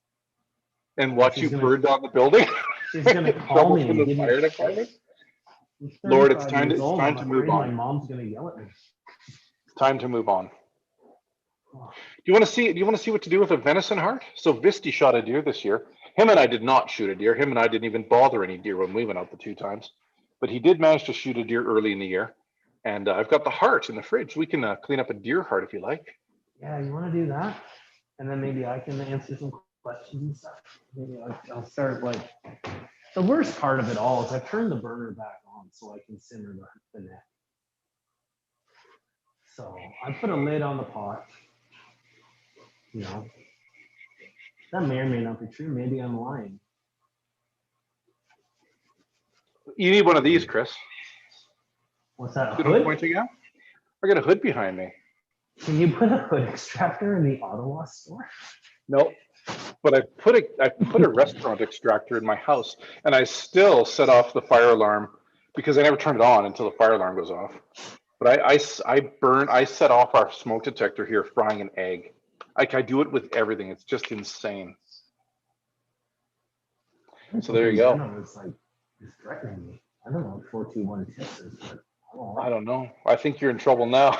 And watch you burn down the building? She's going to call me and give me fire department? Lord, it's time to move on. My mom's going to yell at me. It's time to move on. Do you want to see what to do with a venison heart? So Visti shot a deer this year. Him and I did not shoot a deer. Him and I didn't even bother any deer when we went out the 2 times. But he did manage to shoot a deer early in the year. And I've got the heart in the fridge. We can clean up a deer heart if you like. Yeah, you want to do that? And then maybe I can answer some questions and stuff. Maybe I'll start like, the worst part of it all is I've turned the burner back on so I can simmer the neck. So I put a lid on the pot. You know, that may or may not be true. Maybe I'm lying. You need one of these, Chris. What's that? A Good hood? pointing out. I got a hood behind me. Can you put a hood extractor in the Ottawa store? No, but I put a restaurant extractor in my house, and I still set off the fire alarm because I never turn it on until the fire alarm goes off. But I set off our smoke detector here frying an egg. Like I do it with everything. It's just insane. So there you go. It's like it's threatening me. I don't know what 421 tips is, but I don't know. I think you're in trouble now.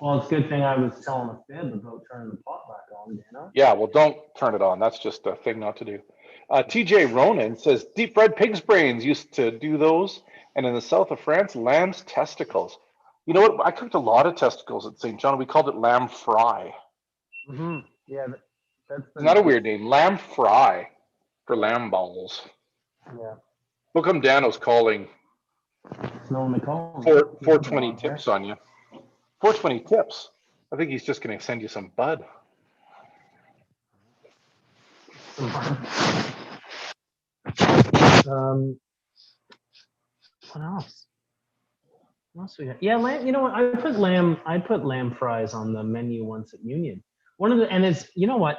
Well, it's a good thing I was telling a fib about turning the pot back on, you know? Yeah, well, don't turn it on. That's just a thing not to do. TJ Ronan says deep fried pig's brains, used to do those. And in the south of France, lamb's testicles. You know what? I cooked a lot of testicles at St. John. We called it lamb fry. Yeah, that's not a weird name. Lamb fry for lamb balls. Yeah. Look, come Dano's calling. No one to call. 420 tips on you. 420 tips. I think he's just going to send you some bud. What else? What else we got? Yeah, lamb. You know what? I put lamb fries on the menu once at Union. And it's, you know what?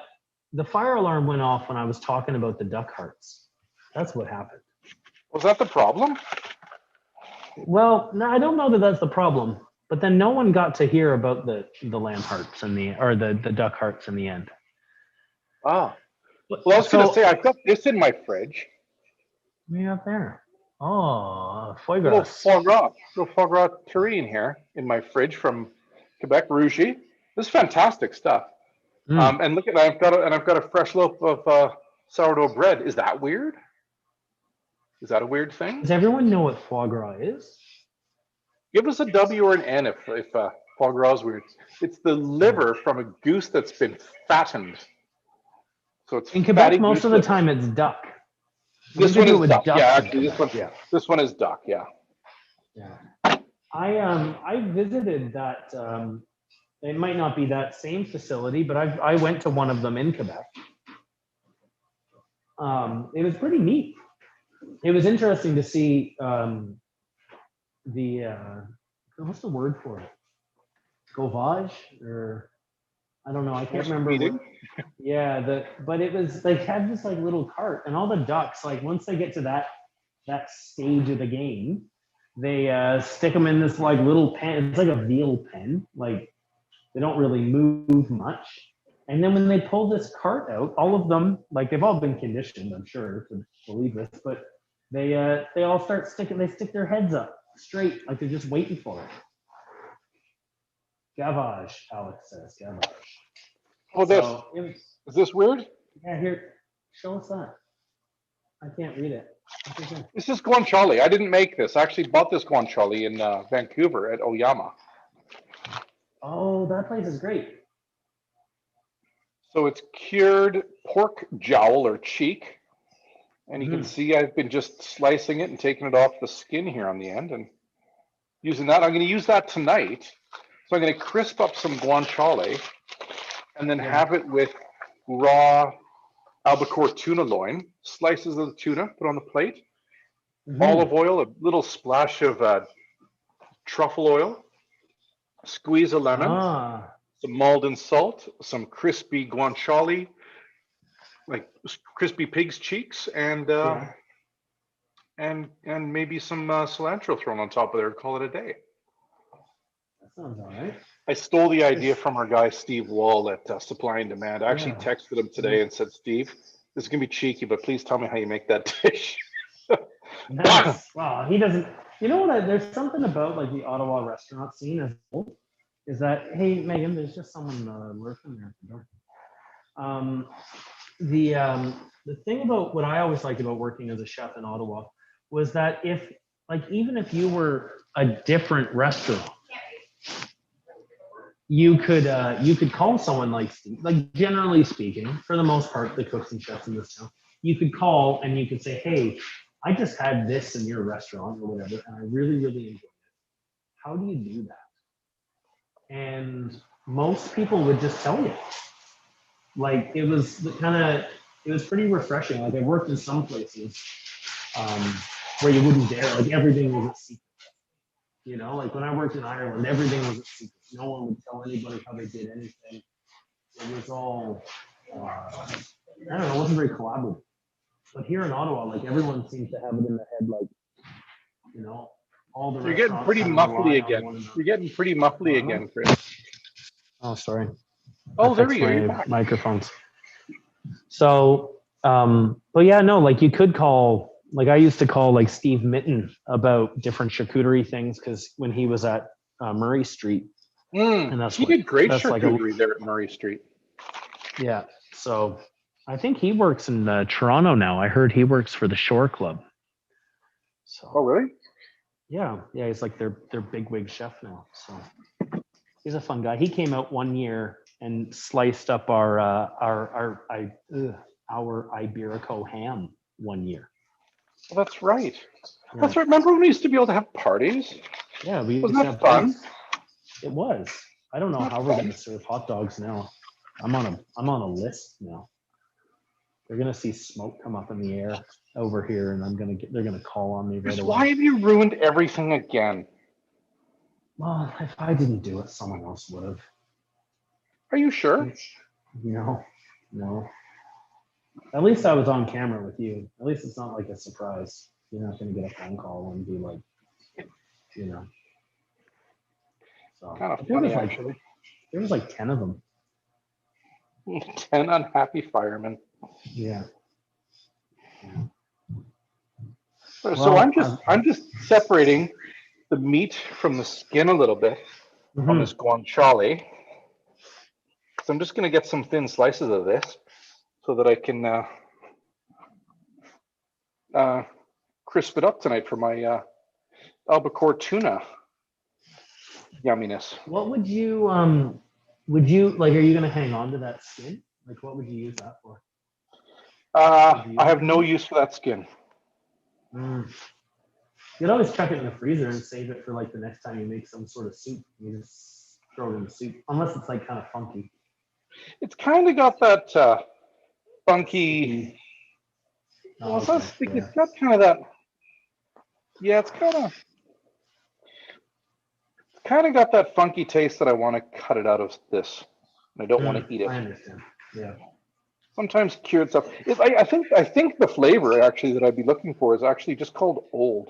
The fire alarm went off when I was talking about the duck hearts. That's what happened. Was that the problem? Well, no, I don't know that that's the problem. But then no one got to hear about the lamb hearts the duck hearts in the end. Oh. Well, I was going to say, I've got this in my fridge. What do you got there? Oh, foie gras. Little foie gras terrine here in my fridge from Quebec Rougy. This is fantastic stuff. And look at that, I've got a fresh loaf of sourdough bread. Is that weird? Is that a weird thing? Does everyone know what foie gras is? Give us a W or an N if foie gras is weird. It's the liver from a goose that's been fattened. So it's in Quebec. Most of the time, it's duck. This one is duck. Yeah, actually, this one is duck. Yeah. Yeah. I visited that. It might not be that same facility, but I went to one of them in Quebec. It was pretty neat. It was interesting to see what's the word for it? Gauvage or I don't know. I can't Horse remember feeding? what. Yeah, but it was they had this like little cart, and all the ducks like once they get to that stage of the game, they stick them in this like little pen. It's like a veal pen. Like they don't really move much. And then when they pull this cart out, all of them like they've all been conditioned, I'm sure, to believe this, but they all start sticking. They stick their heads up straight, like they're just waiting for it. Gavage, Alex says gavage. Oh, this. So it was, Is this weird? yeah, here, show us that. I can't read it. This is guanciale. I didn't make this. I actually bought this guanciale in Vancouver at Oyama. Oh, that place is great. So it's cured pork jowl or cheek. And you can see I've been just slicing it and taking it off the skin here on the end and using that. I'm going to use that tonight. So I'm going to crisp up some guanciale and then have it with raw albacore tuna loin, slices of the tuna, put on the plate, olive oil, a little splash of truffle oil, squeeze a lemon, some Malden salt, some crispy guanciale, like crispy pig's cheeks, and maybe some cilantro thrown on top of there. Call it a day. That sounds all right. I stole the idea from our guy Steve Wall at Supply and Demand. I actually texted him today and said, "Steve, this is gonna be cheeky, but please tell me how you make that dish." Nice. Wow, he doesn't. You know what? There's something about like the Ottawa restaurant scene as well. Is that hey Megan? There's just someone lurking there at the door. The thing about what I always liked about working as a chef in Ottawa was that if like even if you were a different restaurant, you could call someone like Steve, like generally speaking, for the most part, the cooks and chefs in this town, you could call and you could say, hey, I just had this in your restaurant or whatever, and I really, really enjoyed it. How do you do that? And most people would just tell you. Like it was pretty refreshing. Like I worked in some places where you wouldn't dare, like everything was a secret. You know, like when I worked in Ireland, everything was a secret. No one would tell anybody how they did anything. It was all, I don't know, it wasn't very collaborative. But here in Ottawa, like everyone seems to have it in their head, like, you know, all the You're getting pretty muffly again. You're getting pretty muffly again, Chris. Oh, sorry. Oh, there we go. You're back. Microphones. So, but yeah, no, like you could call, like I used to call like Steve Mitten about different charcuterie things because when he was at Murray Street. And that's he did great charcuterie there at Murray Street. Yeah. So I think he works in Toronto now. I heard he works for the Shore Club. So. Oh, really? Yeah. Yeah. He's like their bigwig chef now. So he's a fun guy. He came out one year and sliced up our Iberico ham one year. Well, that's right. Yeah. That's right. Remember when we used to be able to have parties? Yeah, we wasn't that fun? It was. I don't know how we're going to serve hot dogs now. I'm on a list now. They're going to see smoke come up in the air over here, and they're going to call on me right away. Why have you ruined everything again? Well, if I didn't do it, someone else would have. Are you sure? No. At least I was on camera with you. At least it's not like a surprise. You're not going to get a phone call and be like, you know. So kind of funny, actually. There was like 10 of them. 10 unhappy firemen. Yeah. So I'm just separating the meat from the skin a little bit on this guanciale. So I'm just going to get some thin slices of this so that I can crisp it up tonight for my albacore tuna yumminess. What would you like, are you going to hang on to that skin? Like, what would you use that for? I have no use for that skin. You'd always chuck it in the freezer and save it for like the next time you make some sort of soup. You just throw it in the soup, unless it's like kind of funky. It's kind of got that funky. Well, it's not sticky. It's got kind of that. Yeah, it's kind of got that funky taste that I want to cut it out of this. and I don't want to eat I it. understand. Yeah. Sometimes cured stuff. I think the flavor actually that I'd be looking for is actually just called old.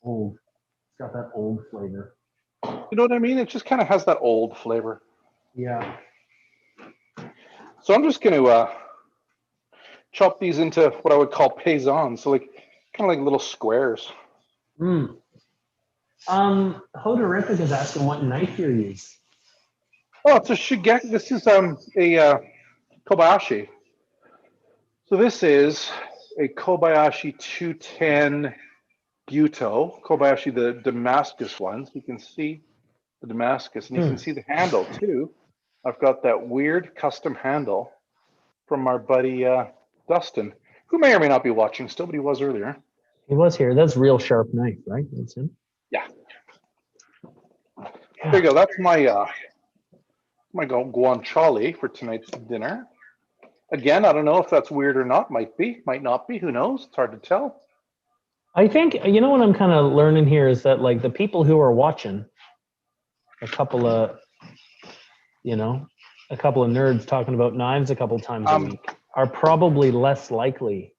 Old. It's got that old flavor. You know what I mean? It just kind of has that old flavor. Yeah. So I'm just going to chop these into what I would call paisans, so like kind of like little squares. Mm. Hodorific is asking what knife you're using. Oh, it's a Shigeki. This is a Kobayashi. So this is a Kobayashi 210 Buto. Kobayashi, the Damascus ones. You can see the Damascus, and you can see the handle too. I've got that weird custom handle from our buddy Dustin, who may or may not be watching still, but he was earlier. He was here. That's real sharp knife, right? That's him. Yeah. There you go. That's my guanciale for tonight's dinner. Again, I don't know if that's weird or not. Might be, might not be. Who knows? It's hard to tell. I think, you know what I'm kind of learning here is that like the people who are watching, a couple of nerds talking about knives a couple times a week are probably less likely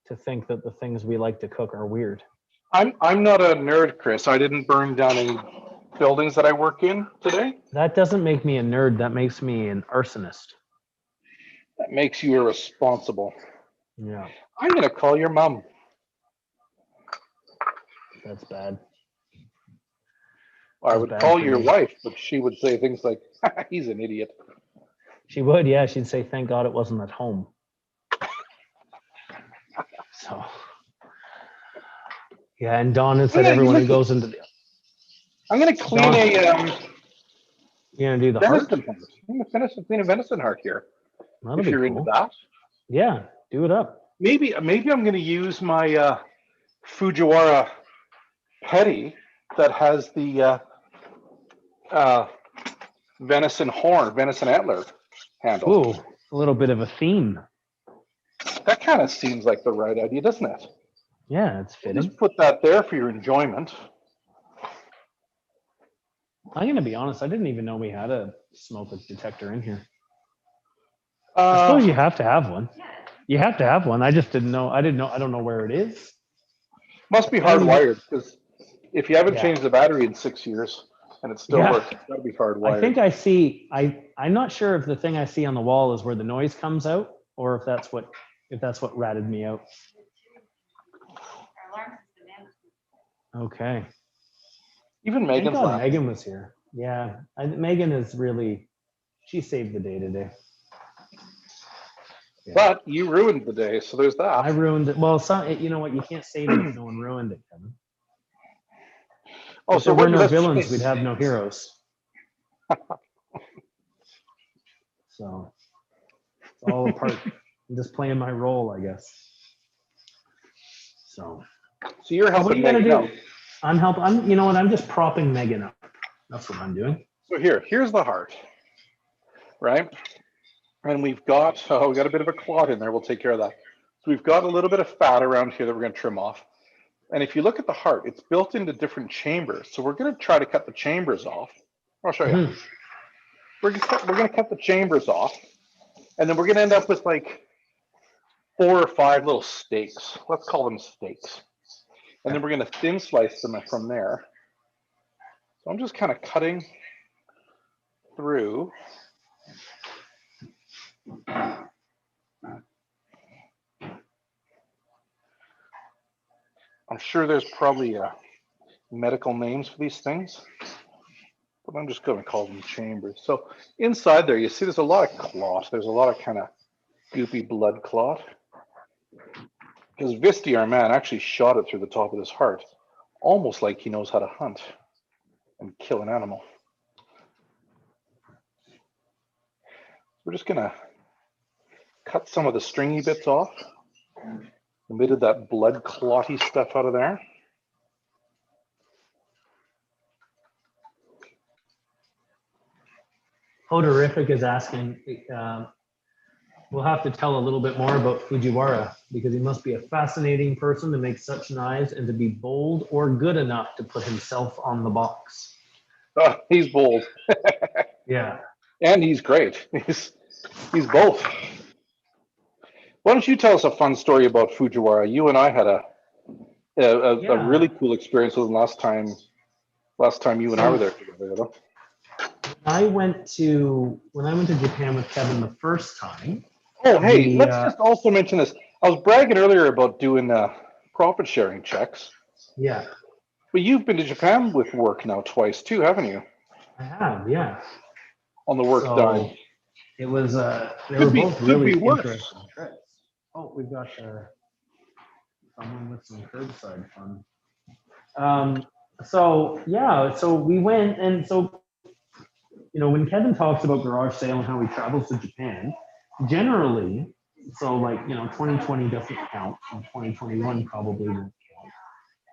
to think that the things we like to cook are weird. I'm not a nerd, Chris. I didn't burn down any buildings that I work in today. That doesn't make me a nerd. That makes me an arsonist. That makes you irresponsible. Yeah. I'm going to call your mom. That's bad. I would call your wife, but she would say things like, he's an idiot. She would, yeah. She'd say, thank God it wasn't at home. So, yeah, and Dawn said everyone who goes into the... I'm going to clean You're going to do the venison heart? I'm going to clean a venison heart here. That'll if be you're cool. into that. Yeah, do it up. Maybe I'm going to use my Fujiwara petty that has the venison antler handle. Ooh, a little bit of a theme. That kind of seems like the right idea, doesn't it? Yeah, it's fitting. Just put that there for your enjoyment. I'm going to be honest. I didn't even know we had a smoke detector in here. I suppose you have to have one. You have to have one. I just didn't know. I don't know where it is. Must be hardwired, because if you haven't changed the battery in 6 years and it still works, it's got to be hardwired. I think I see. I'm not sure if the thing I see on the wall is where the noise comes out, or if that's what ratted me out. Okay. Even Megan's laughing. Megan was here. Yeah, Megan is really. She saved the day today. Yeah. But you ruined the day, so there's that. I ruined it. Well, you know what? You can't save it if no one ruined it, Kevin. Oh, if there were no villains, we'd have no heroes. So it's all a part. I'm just playing my role, I guess. So you're helping Megan out. I'm helping. You know what? I'm just propping Megan up. That's what I'm doing. So here's the heart, right? And we've got a bit of a clot in there. We'll take care of that. So we've got a little bit of fat around here that we're going to trim off. And if you look at the heart, it's built into different chambers. So we're going to try to cut the chambers off. I'll show you. We're going to cut the chambers off. And then we're going to end up with like 4 or 5 little steaks. Let's call them steaks. And then we're going to thin slice them from there. So I'm just kind of cutting through. I'm sure there's probably medical names for these things, but I'm just going to call them chambers. So inside there, you see there's a lot of clot. There's a lot of kind of goopy blood clot. Because Visti, our man, actually shot it through the top of his heart, almost like he knows how to hunt and kill an animal. We're just going to cut some of the stringy bits off. A bit of that blood clotty stuff out of there. Hodorific is asking, we'll have to tell a little bit more about Fujiwara, because he must be a fascinating person to make such knives and to be bold or good enough to put himself on the box. Oh, he's bold. Yeah. And he's great. He's both. Why don't you tell us a fun story about Fujiwara? You and I had a Yeah. really cool experience with him last time. Last time you and I were there together. You know? When I went to Japan with Kevin the first time, Oh, hey, we let's just also mention this. I was bragging earlier about doing profit sharing checks, yeah, but you've been to Japan with work now twice too, haven't you? I have, yeah. On the work dime. So it was they were Could be both could really be worse. interesting trips. Oh, we've got someone with some curbside fun. So yeah, so we went, and so when Kevin talks about garage sale and how he travels to Japan, generally, so like 2020 doesn't count, and 2021 probably won't count.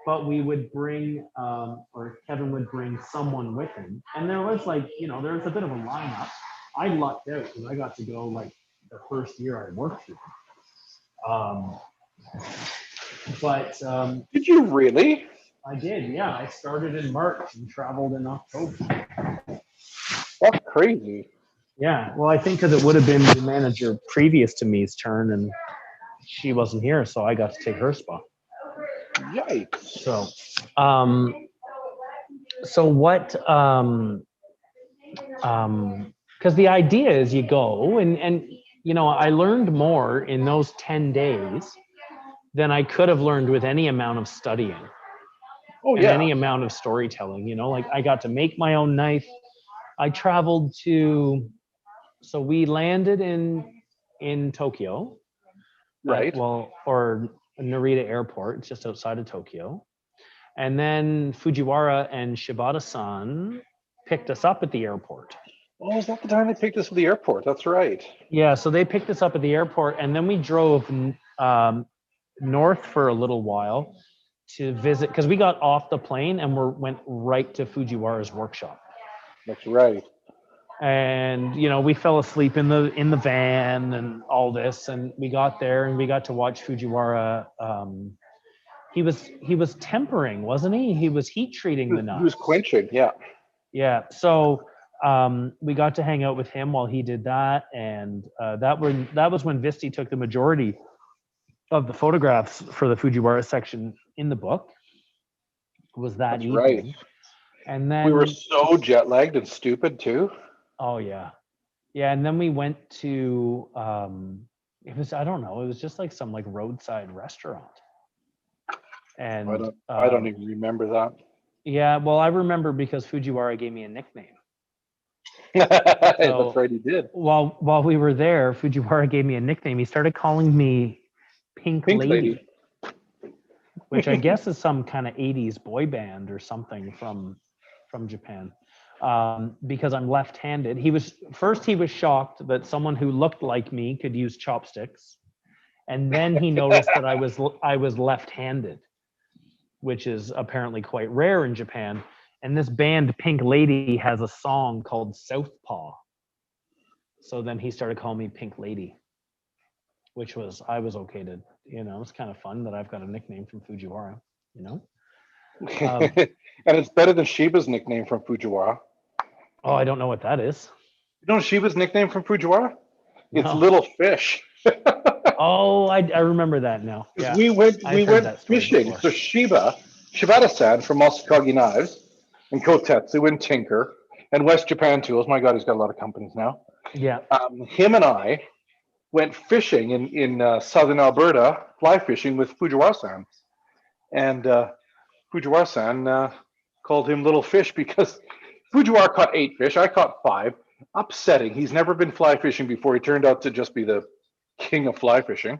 But we would bring, or Kevin would bring someone with him, and there was there was a bit of a lineup. I lucked out because I got to go like the first year I worked here. But Did you really? I did, yeah. I started in March and traveled in October. That's crazy. Yeah, well, I think because it would have been the manager previous to me's turn, and she wasn't here, so I got to take her spot. Yikes. So what? Because the idea is you go and I learned more in those 10 days than I could have learned with any amount of studying. Oh, and yeah. any amount of storytelling. Like I got to make my own knife. I traveled so we landed in Tokyo, Right. or Narita Airport. It's just outside of Tokyo. And then Fujiwara and Shibata-san picked us up at the airport. Oh, is that the time they picked us at the airport? That's right. Yeah, so they picked us up at the airport, and then we drove north for a little while to visit, because we got off the plane and went right to Fujiwara's workshop. That's right. And we fell asleep in the van and all this, and we got there and we got to watch Fujiwara. He was tempering, wasn't he? He was heat treating the knives. He was quenching, yeah. Yeah. So we got to hang out with him while he did that, and that was when Visti took the majority of the photographs for the Fujiwara section in the book. Was that That's evening? Right. And then we were so jet lagged and stupid too. Oh yeah, yeah. And then we went to it was it was just like some like roadside restaurant. And I don't even remember that. Yeah, well, I remember because Fujiwara gave me a nickname. That's right, he did. While we were there, Fujiwara gave me a nickname. He started calling me Pink Lady. Which I guess is some kind of 80s boy band or something from Japan. Because I'm left-handed. He was shocked that someone who looked like me could use chopsticks. And then he noticed that I was left-handed, which is apparently quite rare in Japan. And this band Pink Lady has a song called Southpaw. So then he started calling me Pink Lady, which I was okay to, it's kind of fun that I've got a nickname from Fujiwara, And it's better than Shiba's nickname from Fujiwara. Oh, I don't know what that is. You know Shiba's nickname from Fujiwara? It's No. Little Fish. Oh, I remember that now. Yeah. We went fishing. Before. So Shibata-san from Masakagi Knives, and Kotetsu and Tinker, and West Japan Tools. My God, he's got a lot of companies now. Yeah. Him and I went fishing in southern Alberta, fly fishing with Fujiwara-san. And Fujiwara-san called him Little Fish because Fujiwara caught 8 fish. I caught 5. Upsetting. He's never been fly fishing before. He turned out to just be the king of fly fishing,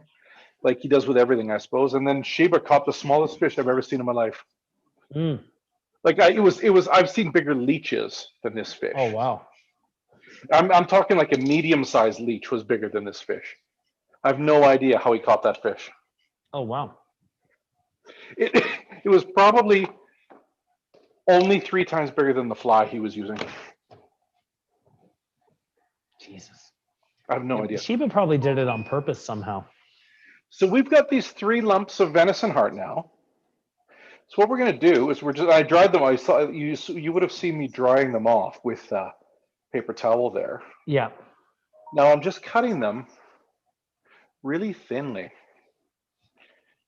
like he does with everything, I suppose. And then Shiba caught the smallest fish I've ever seen in my life. Mm. Like it was. I've seen bigger leeches than this fish. Oh wow. I'm talking like a medium-sized leech was bigger than this fish. I have no idea how he caught that fish. Oh wow. It was probably only 3 times bigger than the fly he was using. Jesus. I have no idea. Shiba probably did it on purpose somehow. So we've got these 3 lumps of venison heart now. So what we're going to do is I dried them. I saw you would have seen me drying them off with paper towel there. Yeah. Now I'm just cutting them really thinly,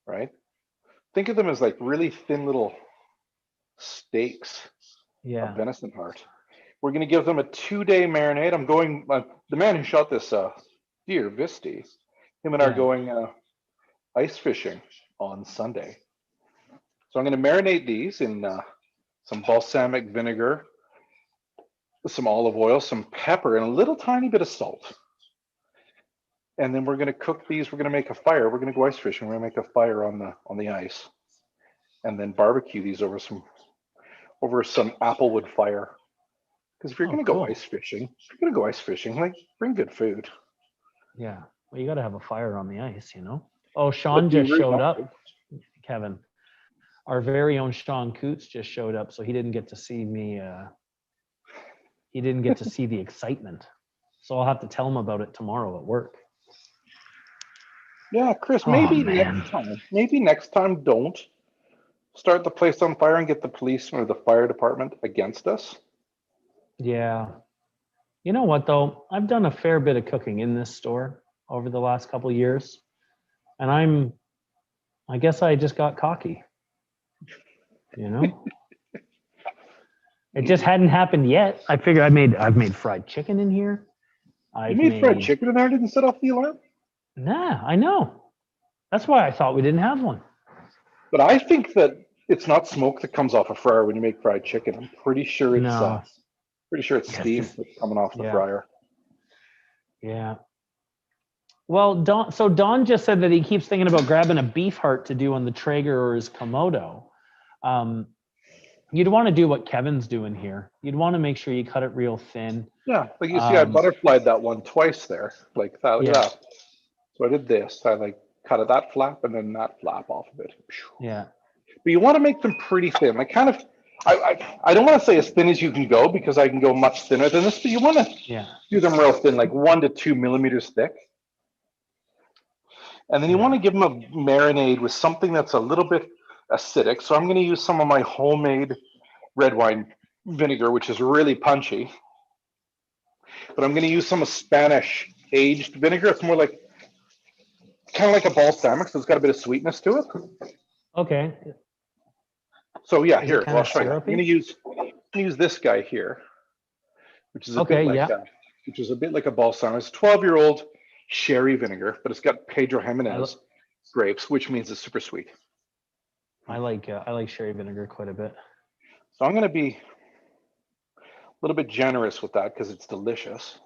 right? Think of them as like really thin little steaks Yeah. of venison heart. We're going to give them a 2-day marinade. I'm going, the man who shot this deer, Visti, him and I are going ice fishing on Sunday. So I'm going to marinate these in some balsamic vinegar, some olive oil, some pepper, and a little tiny bit of salt. And then we're going to cook these. We're going to make a fire. We're going to go ice fishing. We're going to make a fire on the ice, and then barbecue these over some applewood fire. Because if you're going to go ice fishing, like bring good food. Yeah. Well, you got to have a fire on the ice, you know. Oh, Sean just showed up. Kevin, our very own Sean Coots just showed up, so he didn't get to see me. He didn't get to see the excitement, so I'll have to tell him about it tomorrow at work. Yeah, Chris, maybe next time don't start the place on fire and get the police or the fire department against us. Yeah. You know what, though? I've done a fair bit of cooking in this store over the last couple of years, and I guess I just got cocky, you know? It just hadn't happened yet. I figured I've made fried chicken in here. You made fried chicken in there? Didn't set off the alarm? Nah, I know. That's why I thought we didn't have one. But I think that it's not smoke that comes off a fryer when you make fried chicken. I'm pretty sure it's steam that's coming off the fryer. Yeah. Well, Don just said that he keeps thinking about grabbing a beef heart to do on the Traeger or his Komodo. You'd want to do what Kevin's doing here. You'd want to make sure you cut it real thin. Yeah, like you see, I butterflied that one twice there, like that. Like that. So I did this. I like cut it that flap and then that flap off of it. Yeah. But you want to make them pretty thin. Like kind of, I don't want to say as thin as you can go because I can go much thinner than this, but you want to do them real thin, like 1 to 2 millimeters thick. And then you want to give them a marinade with something that's a little bit acidic. So I'm going to use some of my homemade red wine vinegar, which is really punchy. But I'm going to use some Spanish aged vinegar. It's more like, kind of like a balsamic, so it's got a bit of sweetness to it. Okay. So yeah, here, I'll show you. I'm going to use this guy here, which is a bit like a balsamic. It's 12-year-old sherry vinegar, but it's got Pedro Jimenez grapes, which means it's super sweet. I like sherry vinegar quite a bit. So I'm going to be a little bit generous with that because it's delicious.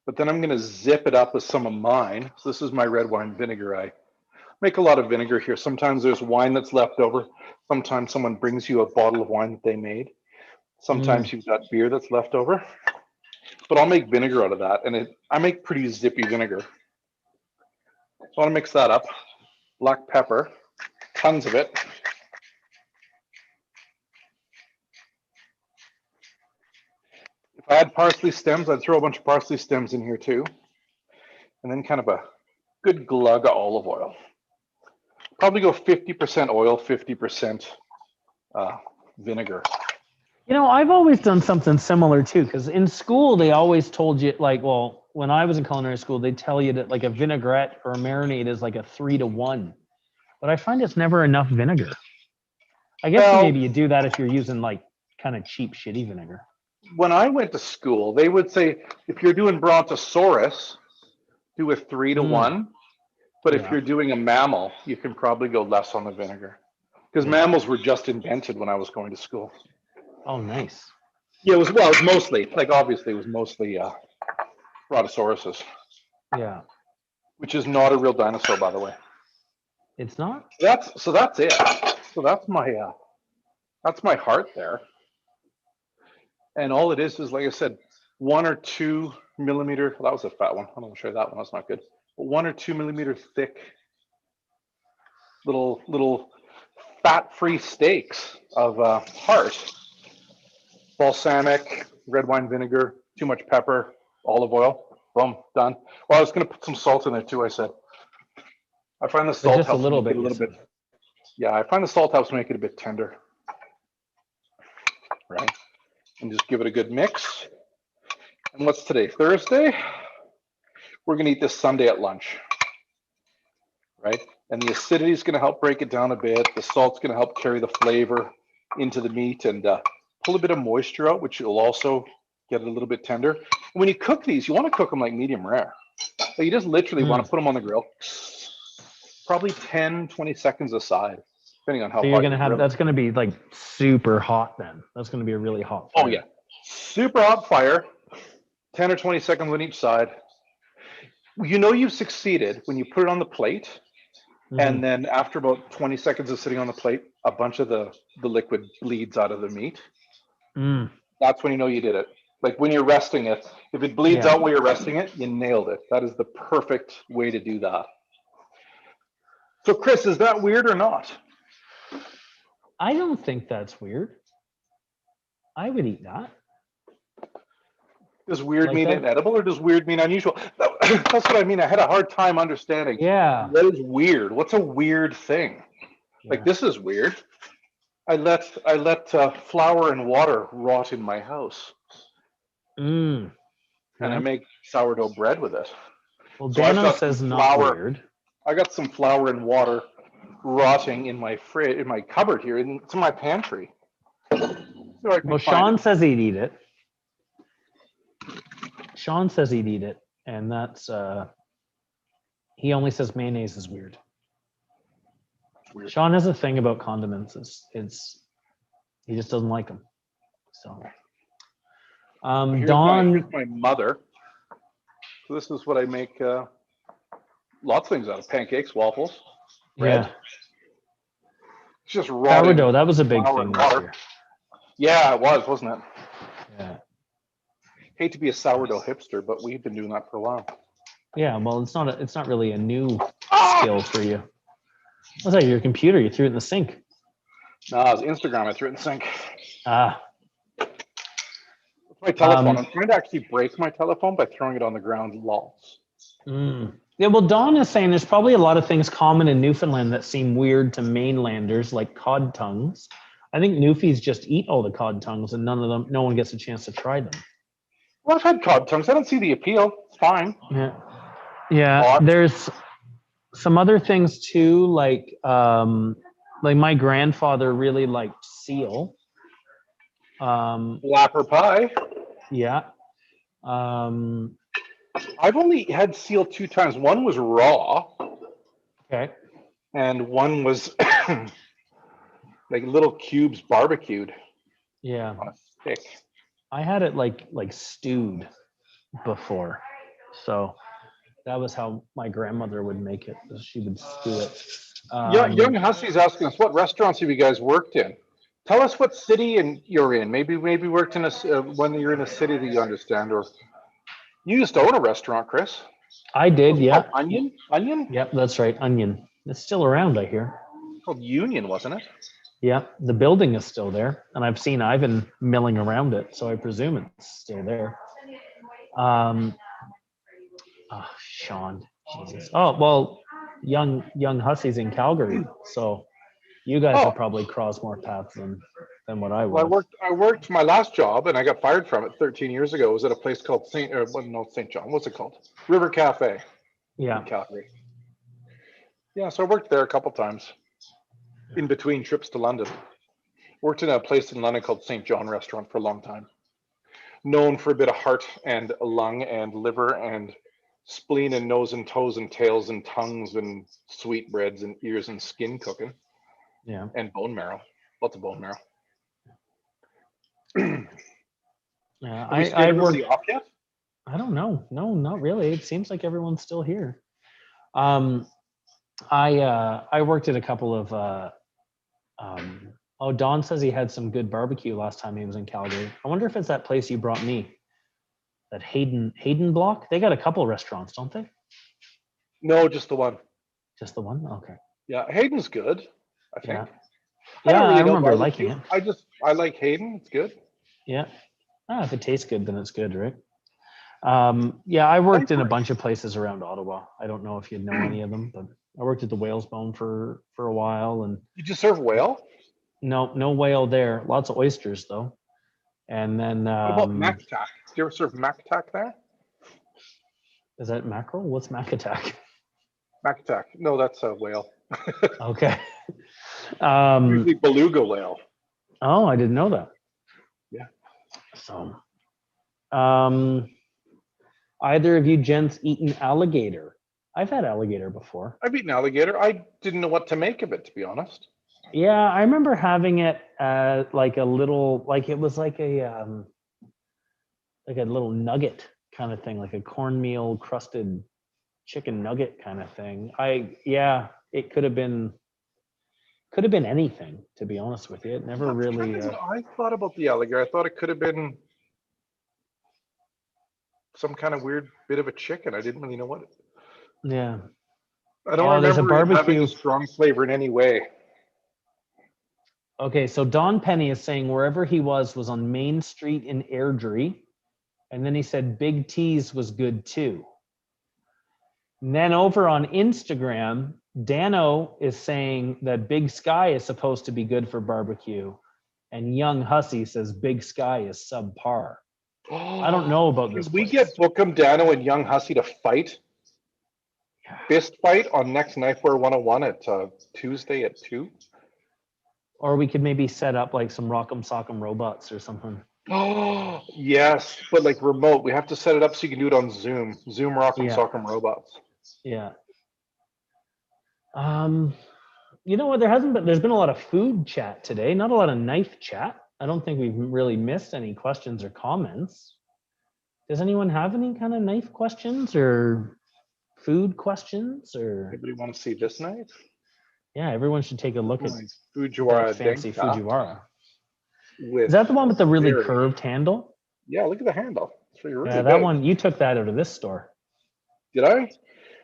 But then I'm going to zip it up with some of mine. So this is my red wine vinegar. I make a lot of vinegar here. Sometimes there's wine that's left over. Sometimes someone brings you a bottle of wine that they made. Sometimes you've got beer that's left over. But I'll make vinegar out of that. And I make pretty zippy vinegar. So I want to mix that up. Black pepper, tons of it. If I had parsley stems, I'd throw a bunch of parsley stems in here too. And then kind of a good glug of olive oil. Probably go 50% oil, 50% vinegar. You know, I've always done something similar too, because in school they always told you, like, well, when I was in culinary school, they'd tell you that like a vinaigrette or a marinade is like a 3-to-1. But I find it's never enough vinegar. I guess maybe you do that if you're using like kind of cheap, shitty vinegar. When I went to school, they would say if you're doing brontosaurus, do a 3-to-1. But if you're doing a mammal, you can probably go less on the vinegar. Because mammals were just invented when I was going to school. Oh, nice. Yeah, it was mostly, like obviously it was mostly brontosauruses. Yeah. Which is not a real dinosaur, by the way. It's not? That's it. So that's my heart there. And all it is like I said, 1 or 2 millimeter. Well, that was a fat one. I'm going to show you that one. That's not good. But 1 or 2 millimeter thick, little fat-free steaks of heart. Balsamic, red wine vinegar, too much pepper, olive oil. Boom, done. Well, I was going to put some salt in there too. I said. I find the salt helps make it a little bit. Yeah, I find the salt helps make it a bit tender. Right. And just give it a good mix. And what's today? Thursday? We're going to eat this Sunday at lunch, right? And the acidity is going to help break it down a bit. The salt's going to help carry the flavor into the meat and pull a bit of moisture out, which will also get it a little bit tender. And when you cook these, you want to cook them like medium rare. So you just literally want to put them on the grill, probably 10, 20 seconds aside, depending on how So hot you're gonna your have grill that's gonna be like super hot then. That's gonna be a really hot fire. Oh yeah, super hot fire, 10 or 20 seconds on each side. You know you've succeeded when you put it on the plate, and then after about 20 seconds of sitting on the plate, a bunch of the liquid bleeds out of the meat. That's when you know you did it. Like when you're resting it, if it bleeds out while you're resting it, you nailed it. That is the perfect way to do that. So Chris, is that weird or not? I don't think that's weird. I would eat that. Does weird Like mean that? inedible or does weird mean unusual? That's what I mean. I had a hard time understanding. Yeah. What is weird? What's a weird thing? Like Yeah. this is weird. I let flour and water rot in my house, and I make sourdough bread with it. Well, So I've Dano got says some not flour. weird. I got some flour and water rotting in my in my cupboard here. It's in my pantry. So I can Well, find Sean it. says he'd eat it. Sean says he'd eat it, and that's he only says mayonnaise is weird. Weird. Sean has a thing about condiments. It's he just doesn't like them. So Here's Dawn, my mother. So this is what I make lots of things out of: pancakes, waffles, bread. yeah, It's just rotting sourdough. That was a big flour thing and this water. year. Yeah, it was, wasn't it? Yeah, Hate to be a sourdough hipster, but we've been doing that for a while. yeah. Well, it's not really a new skill for you. What's that? Your computer? You threw it in the sink. No, it was Instagram. I threw it in the sink. Ah. It's my telephone. I'm trying to actually break my telephone by throwing it on the ground. Lols. Yeah, well, Dawn is saying there's probably a lot of things common in Newfoundland that seem weird to mainlanders, like cod tongues. I think Newfies just eat all the cod tongues, and no one gets a chance to try them. Well, I've had cod tongues. I don't see the appeal. It's fine. Yeah. Hot. There's some other things too, like my grandfather really liked seal. Flapper pie. Yeah. I've only had seal 2 times. One was raw, Okay. and one was like little cubes barbecued Yeah. on a stick. I had it like stewed before, so that was how my grandmother would make it. She would stew it. Young Hussey's asking us, what restaurants have you guys worked in? Tell us what city you're in. Maybe worked in when you're in a city that you understand, or you used to own a restaurant, Chris. I did, yeah. Onion? Yep, that's right. Onion. It's still around, I hear. It's called Union, wasn't it? Yeah, the building is still there, and I've seen Ivan milling around it, so I presume it's still there. Sean, Jesus. Oh well, young Hussey's in Calgary, so you guys have probably crossed more paths than what I was. Well, I worked my last job, and I got fired from it 13 years ago. It was at a place called St. John. What's it called? River Cafe. Yeah. In Calgary. Yeah, so I worked there a couple times in between trips to London. Worked in a place in London called St. John Restaurant for a long time. Known for a bit of heart and lung and liver and spleen and nose and toes and tails and tongues and sweetbreads and ears and skin cooking. Yeah. And bone marrow. Lots of bone marrow. Yeah, I worked off yet? I don't know. No, not really. It seems like everyone's still here. I worked at a couple of Don says he had some good barbecue last time he was in Calgary. I wonder if it's that place you brought me. That Hayden Block? They got a couple of restaurants, don't they? No, just the one. Just the one? Okay. Yeah, Hayden's good, I think. Yeah, I remember liking it. I like Hayden. It's good. Yeah. If it tastes good, then it's good, right? Yeah, I worked in a bunch of places around Ottawa. I don't know if you know any of them, but I worked at the Whale's Bone for a while. And did you serve whale? No whale there. Lots of oysters though. And then what about Mac Tac? you ever serve macatak there? Is that mackerel? What's macatak? Macatak. No, that's a whale. Okay. Usually beluga whale. Oh, I didn't know that. Yeah. So, either of you gents eaten alligator? I've had alligator before. I've eaten alligator. I didn't know what to make of it, to be honest. Yeah, I remember having it like a little, like it was like a little nugget kind of thing, like a cornmeal crusted chicken nugget kind of thing. It could have been anything, to be honest with you. It never really. I thought about the alligator. I thought it could have been some kind of weird bit of a chicken. I didn't really know what. Yeah. I don't There's a remember it having barbecue. a strong flavor in any way. Okay, so Don Penny is saying wherever he was on Main Street in Airdrie, and then he said Big T's was good too. And then over on Instagram, Dano is saying that Big Sky is supposed to be good for barbecue, and Young Hussy says Big Sky is subpar. I don't know about this. Can we place. get Bookham, Dano, and Young Hussy to fight? Fist fight on next Knifewear 101 at Tuesday at 2? Or we could maybe set up like some Rock'em Sock'em robots or something. Oh, yes, but like remote. We have to set it up so you can do it on Zoom. Zoom Rock'em Sock'em robots. Yeah. You know what? There's been a lot of food chat today, not a lot of knife chat. I don't think we've really missed any questions or comments. Does anyone have any kind of knife questions or food questions or? Anybody want to see this knife? Yeah, everyone should take a look at Fujiwara that fancy Denka Fujiwara. with Is that the one with the really very- curved handle? Yeah, look at the handle. It's really Yeah, good. that one, you took that out of this store. Did I?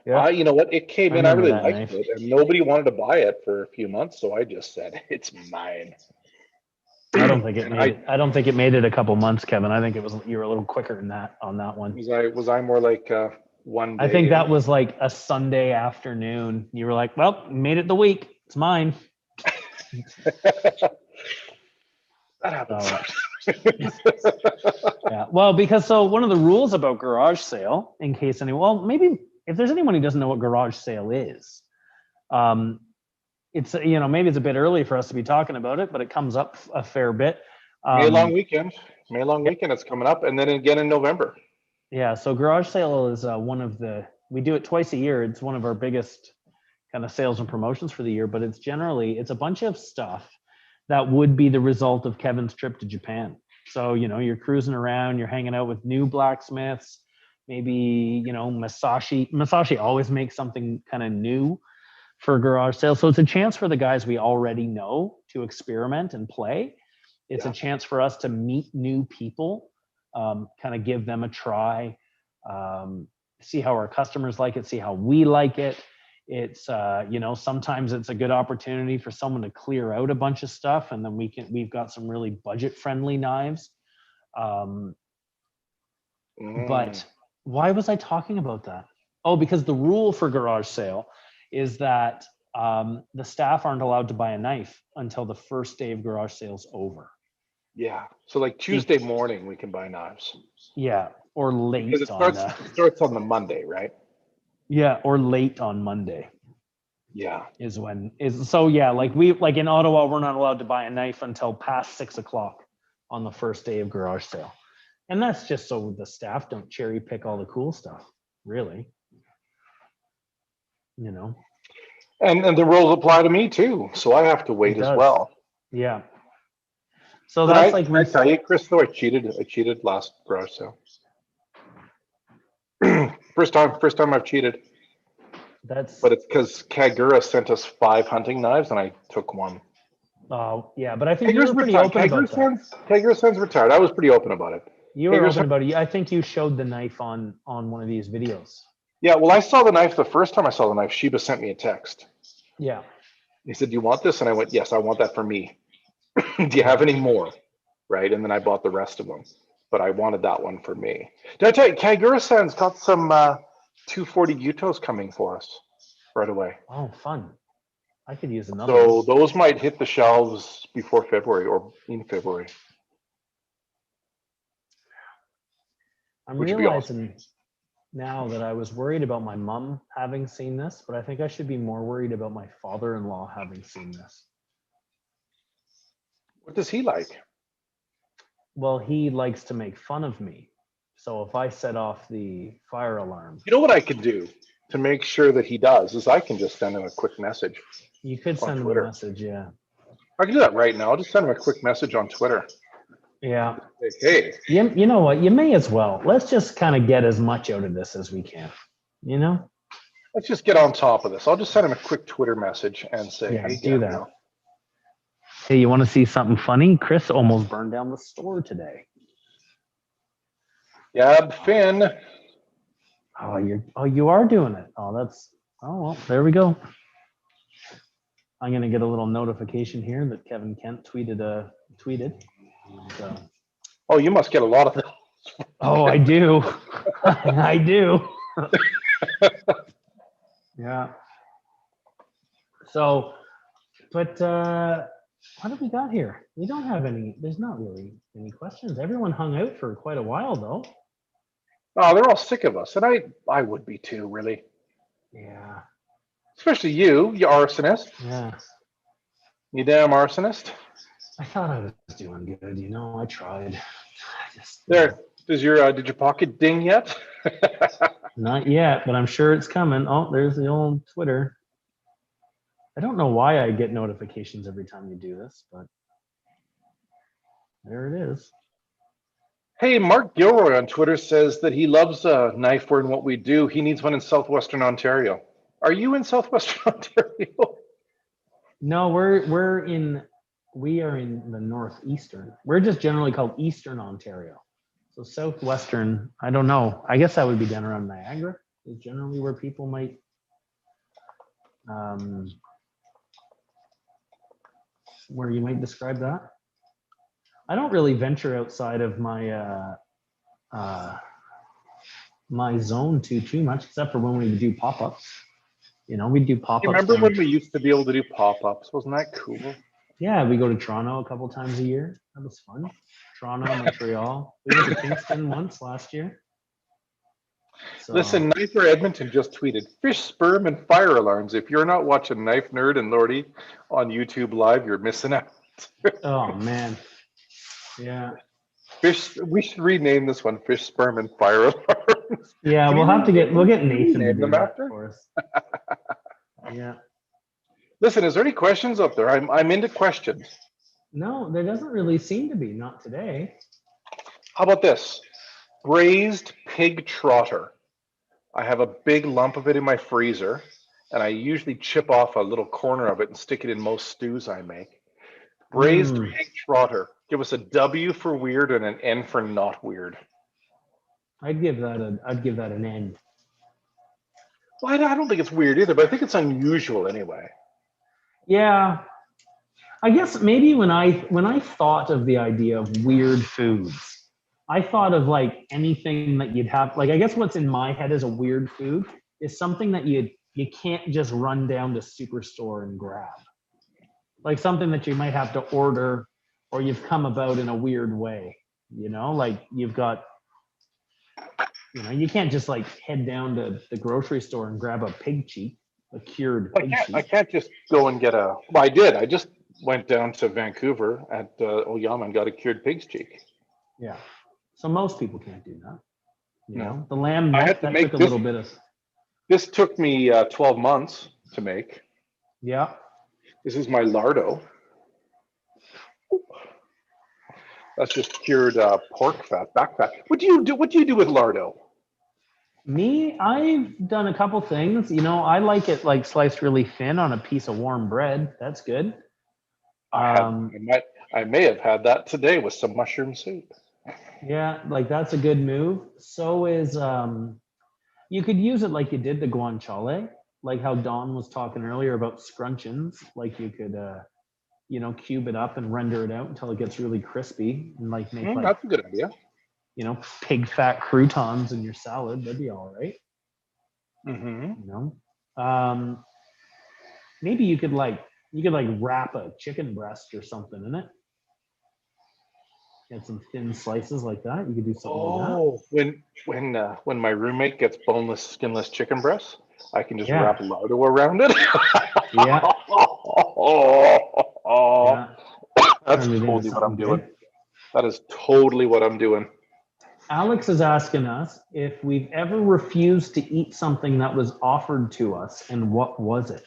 Yeah. You know what? It came I in. I remember really that liked knife. it, and nobody wanted to buy it for a few months, so I just said it's mine. I don't think it And made it. I don't think it made it a couple months, Kevin. I think you were a little quicker than that on that one. Was I more like one day? I think that was like a Sunday afternoon. You were like, well, made it the week. It's mine. That happens. Yeah. Well, because one of the rules about garage sale, in case maybe if there's anyone who doesn't know what garage sale is, it's maybe it's a bit early for us to be talking about it, but it comes up a fair bit. May long weekend. May long weekend. It's coming up, and then again in November. Yeah. So garage sale is we do it twice a year. It's one of our biggest kind of sales and promotions for the year, but it's a bunch of stuff that would be the result of Kevin's trip to Japan. So, you're cruising around, you're hanging out with new blacksmiths, maybe, Masashi. Masashi always makes something kind of new for garage sale. So it's a chance for the guys we already know to experiment and play. It's a chance for us to meet new people, kind of give them a try, see how our customers like it, see how we like it. It's sometimes it's a good opportunity for someone to clear out a bunch of stuff, and then we've got some really budget friendly knives. But why was I talking about that? Oh, because the rule for garage sale is that the staff aren't allowed to buy a knife until the first day of garage sale's over. Yeah. So like Tuesday morning we can buy knives. Yeah, or late. Because it starts on the Monday, right? Yeah, or late on Monday. Yeah. Like in Ottawa, we're not allowed to buy a knife until past 6:00 on the first day of garage sale. And that's just so the staff don't cherry pick all the cool stuff, really. And the rules apply to me too. So I have to wait as well. Yeah. So that's like I tell you, Chris, though, I cheated last garage sale. First time I've cheated. But it's because Kagura sent us 5 hunting knives and I took one. Oh yeah, but I think you were pretty open about that. Kagura-san's retired. I was pretty open about it. You were open about it. I think you showed the knife on one of these videos. Yeah, well, I saw the knife the first time I saw the knife. Sheba sent me a text. Yeah. He said, "Do you want this?" And I went, "Yes, I want that for me." Do you have any more? Right, and then I bought the rest of them, but I wanted that one for me. Did I tell you, Kagura-san's got some 240 Utos coming for us right away. Oh, fun! I could use another. So those might hit the shelves before February or in February. I'm Which would be awesome. realizing now that I was worried about my mom having seen this, but I think I should be more worried about my father-in-law having seen this. What does he like? Well, he likes to make fun of me. So if I set off the fire alarm, You know what I could do to make sure that he does is I can just send him a quick message you could on send him a Twitter. message. Yeah. I can do that right now. I'll just send him a quick message on Twitter. Yeah. Say, hey, You know what? You may as well. Let's just kind of get as much out of this as we can. You know? let's just get on top of this. I'll just send him a quick Twitter message and say, Yeah, hey, do that. Gabriel. Hey, you want to see something funny? Chris almost burned down the store today. Gab Finn. Oh, you are doing it. Oh well, there we go. I'm gonna get a little notification here that Kevin Kent tweeted. So, Oh, you must get a lot of them. oh, I do. I do. Yeah. So, but what have we got here? We don't have any. There's not really any questions. Everyone hung out for quite a while, though. Oh, they're all sick of us. And I would be too, really. Yeah. Especially you arsonist. Yeah. You damn arsonist. I thought I was doing good. You know, I tried. There. Did your pocket ding yet? Not yet, but I'm sure it's coming. Oh, there's the old Twitter. I don't know why I get notifications every time you do this, but there it is. Hey, Mark Gilroy on Twitter says that he loves Knifewear and what we do. He needs one in Southwestern Ontario. Are you in Southwestern Ontario? No, we are in the northeastern. We're just generally called Eastern Ontario. So Southwestern, I don't know. I guess that would be down around Niagara is generally where people might where you might describe that. I don't really venture outside of my my zone too much, except for when we would do pop-ups. You know, we'd do pop-ups. You remember when we used to be able to do pop-ups? Wasn't that cool? Yeah, we go to Toronto a couple times a year. That was fun. Toronto, Montreal. We went to Kingston once last year. So, Listen, Knifewear Edmonton just tweeted, fish, sperm, and fire alarms. If you're not watching Knife Nerd and Lordy on YouTube Live, you're missing out. oh man. Yeah. Fish. We should rename this one "Fish, Sperm, and Fire Alarms." Yeah, we'll get Nathan to name do them that after? for us. Yeah. Listen, is there any questions up there? I'm into questions. No, there doesn't really seem to be. Not today. How about this? Braised pig trotter. I have a big lump of it in my freezer, and I usually chip off a little corner of it and stick it in most stews I make. Braised pig trotter. Give us a W for weird and an N for not weird. I'd give that an N. Well, I don't think it's weird either, but I think it's unusual anyway. Yeah. I guess maybe when I thought of the idea of weird foods, I thought of like anything that you'd have, like I guess what's in my head as a weird food is something that you can't just run down to Superstore and grab. Like something that you might have to order or you've come about in a weird way, you know, like you've got, you know, you can't just like head down to the grocery store and grab a pig cheek, a cured pig cheek. I can't just go and get a, well, I did. I just went down to Vancouver at Oyama and got a cured pig's cheek. Yeah. So most people can't do that. You No. know, the lamb I neck, had to that make took a this- little bit of. This took me 12 months to make. Yeah. This is my lardo. That's just cured pork fat, back fat. What do you do with lardo? Me, I've done a couple things. You know, I like it like sliced really thin on a piece of warm bread. That's good. I may have had that today with some mushroom soup. Yeah, like that's a good move. So is you could use it like you did the guanciale, like how Don was talking earlier about scrunchions. Like you could you know, cube it up and render it out until it gets really crispy and like make like, That's a good idea. you know, pig fat croutons in your salad. That'd be all right. Mm-hmm. You know, maybe you could like wrap a chicken breast or something in it. Get some thin slices like that. You could do something like Oh, when my roommate gets boneless, skinless chicken breasts, I can just Yeah. wrap lardo around it. that. Yeah. Yeah. That's Turn it into totally what I'm something doing. big. That is totally what I'm doing. Alex is asking us if we've ever refused to eat something that was offered to us, and what was it?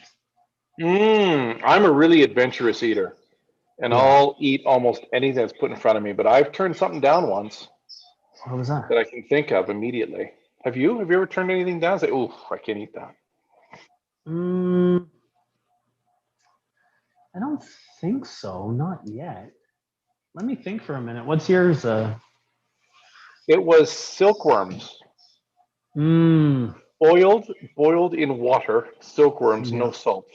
I'm a really adventurous eater, and Yeah. I'll eat almost anything that's put in front of me. But I've turned something down once What was that? that I can think of immediately. Have you? Have you ever turned anything down? Say, "Oh, I can't eat that." Mm, I don't think so. Not yet. Let me think for a minute. What's yours? It was silkworms, Mm, boiled in water. Silkworms, yeah. no salt.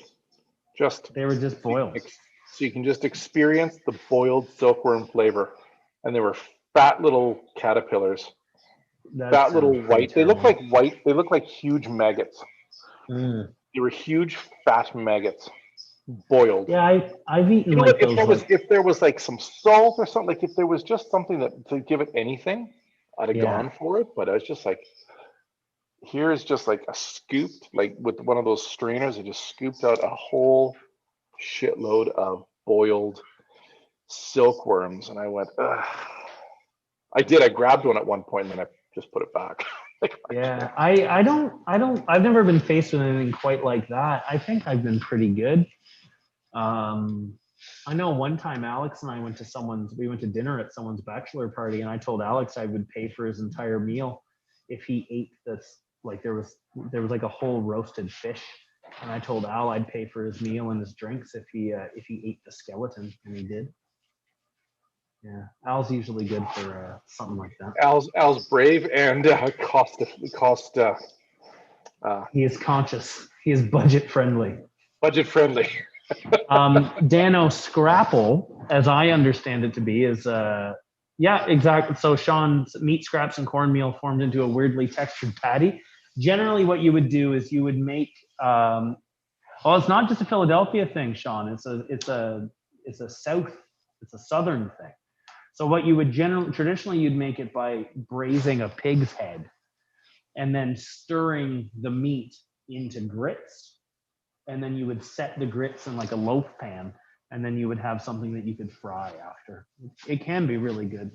Just They were just boiled. so you can just experience the boiled silkworm flavor. And they were fat little caterpillars, That fat little sounds pretty white. They look terrible. like white. They look like huge maggots. Mm. They were huge fat maggots, boiled. Yeah, I've eaten You know what? like those If there was like some salt or something, like if there was just something that to give it anything, I'd have yeah. gone for it. But I was just like, here is just like a scooped, like with one of those strainers, I just scooped out a whole shitload of boiled silkworms, and I went, ugh. I did. I grabbed one at one point, and then I just put it back. Like, Yeah. I've never been faced with anything quite like that. I think I've been pretty good. Um, I know one time Alex and I we went to dinner at someone's bachelor party, and I told Alex I would pay for his entire meal if he ate this. Like there was like a whole roasted fish, and I told Al I'd pay for his meal and his drinks if he ate the skeleton, and he did. Yeah, Al's usually good for something like that. Al's brave and cost He is conscious. He is budget friendly. budget friendly. Dano Scrapple, as I understand it to be, is yeah, exactly. So Sean's meat scraps and cornmeal formed into a weirdly textured patty. Generally, what you would do is you would make. Well, it's not just a Philadelphia thing, Sean. It's a southern thing. So what you would traditionally you'd make it by braising a pig's head, and then stirring the meat into grits, and then you would set the grits in like a loaf pan, and then you would have something that you could fry after. It can be really good.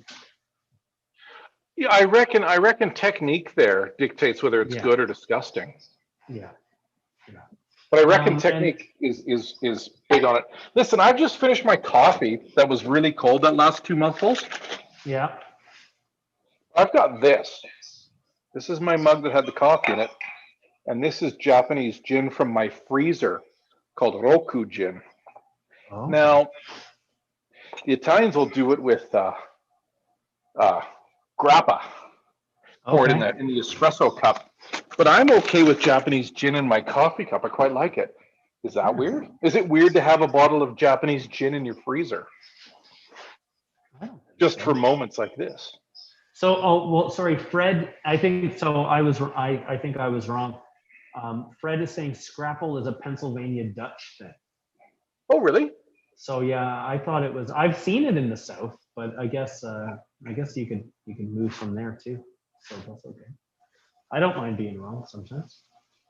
Yeah, I reckon technique there dictates whether it's Yeah. good or disgusting. Yeah. But I reckon And technique is big on it. Listen, I've just finished my coffee that was really cold that last 2 monthfuls. yeah. I've got this. This is my mug that had the coffee in it, and this is Japanese gin from my freezer called Roku gin. Oh, Now, the Italians will do it with grappa, pour it in the espresso cup. But I'm okay with Japanese gin in my coffee cup. I quite like it. Is that weird? Is it weird to have a bottle of Japanese gin in your freezer? I don't think Just so. for moments like this. So, oh well, sorry, Fred. I think so. I think I was wrong. Fred is saying scrapple is a Pennsylvania Dutch thing. Oh, really? So yeah, I thought it was. I've seen it in the South, but I guess you can move from there too. So that's okay. I don't mind being wrong sometimes.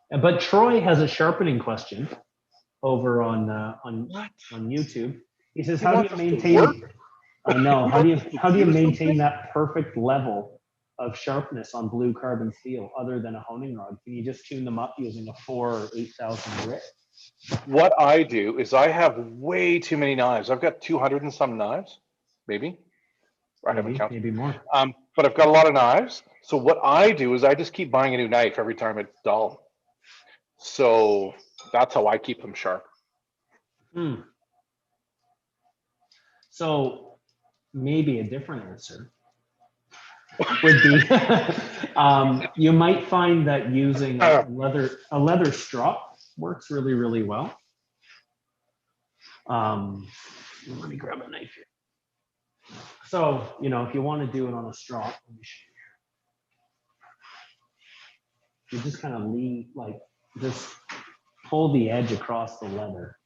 But Troy has a sharpening question over on YouTube. He says, "How do you maintain?" No, how do you maintain that perfect level of sharpness on blue carbon steel other than a honing rod? Can you just tune them up using a 4,000 or 8,000 grit? What I do is I have way too many knives. I've got 200 and some knives, maybe. I haven't counted. Maybe more. But I've got a lot of knives. So what I do is I just keep buying a new knife every time it's dull. So that's how I keep them sharp. So maybe a different answer would be you might find that using a leather strop works really, really well. Let me grab a knife here. So, if you want to do it on a strop, let me show you. You just kind of just pull the edge across the leather.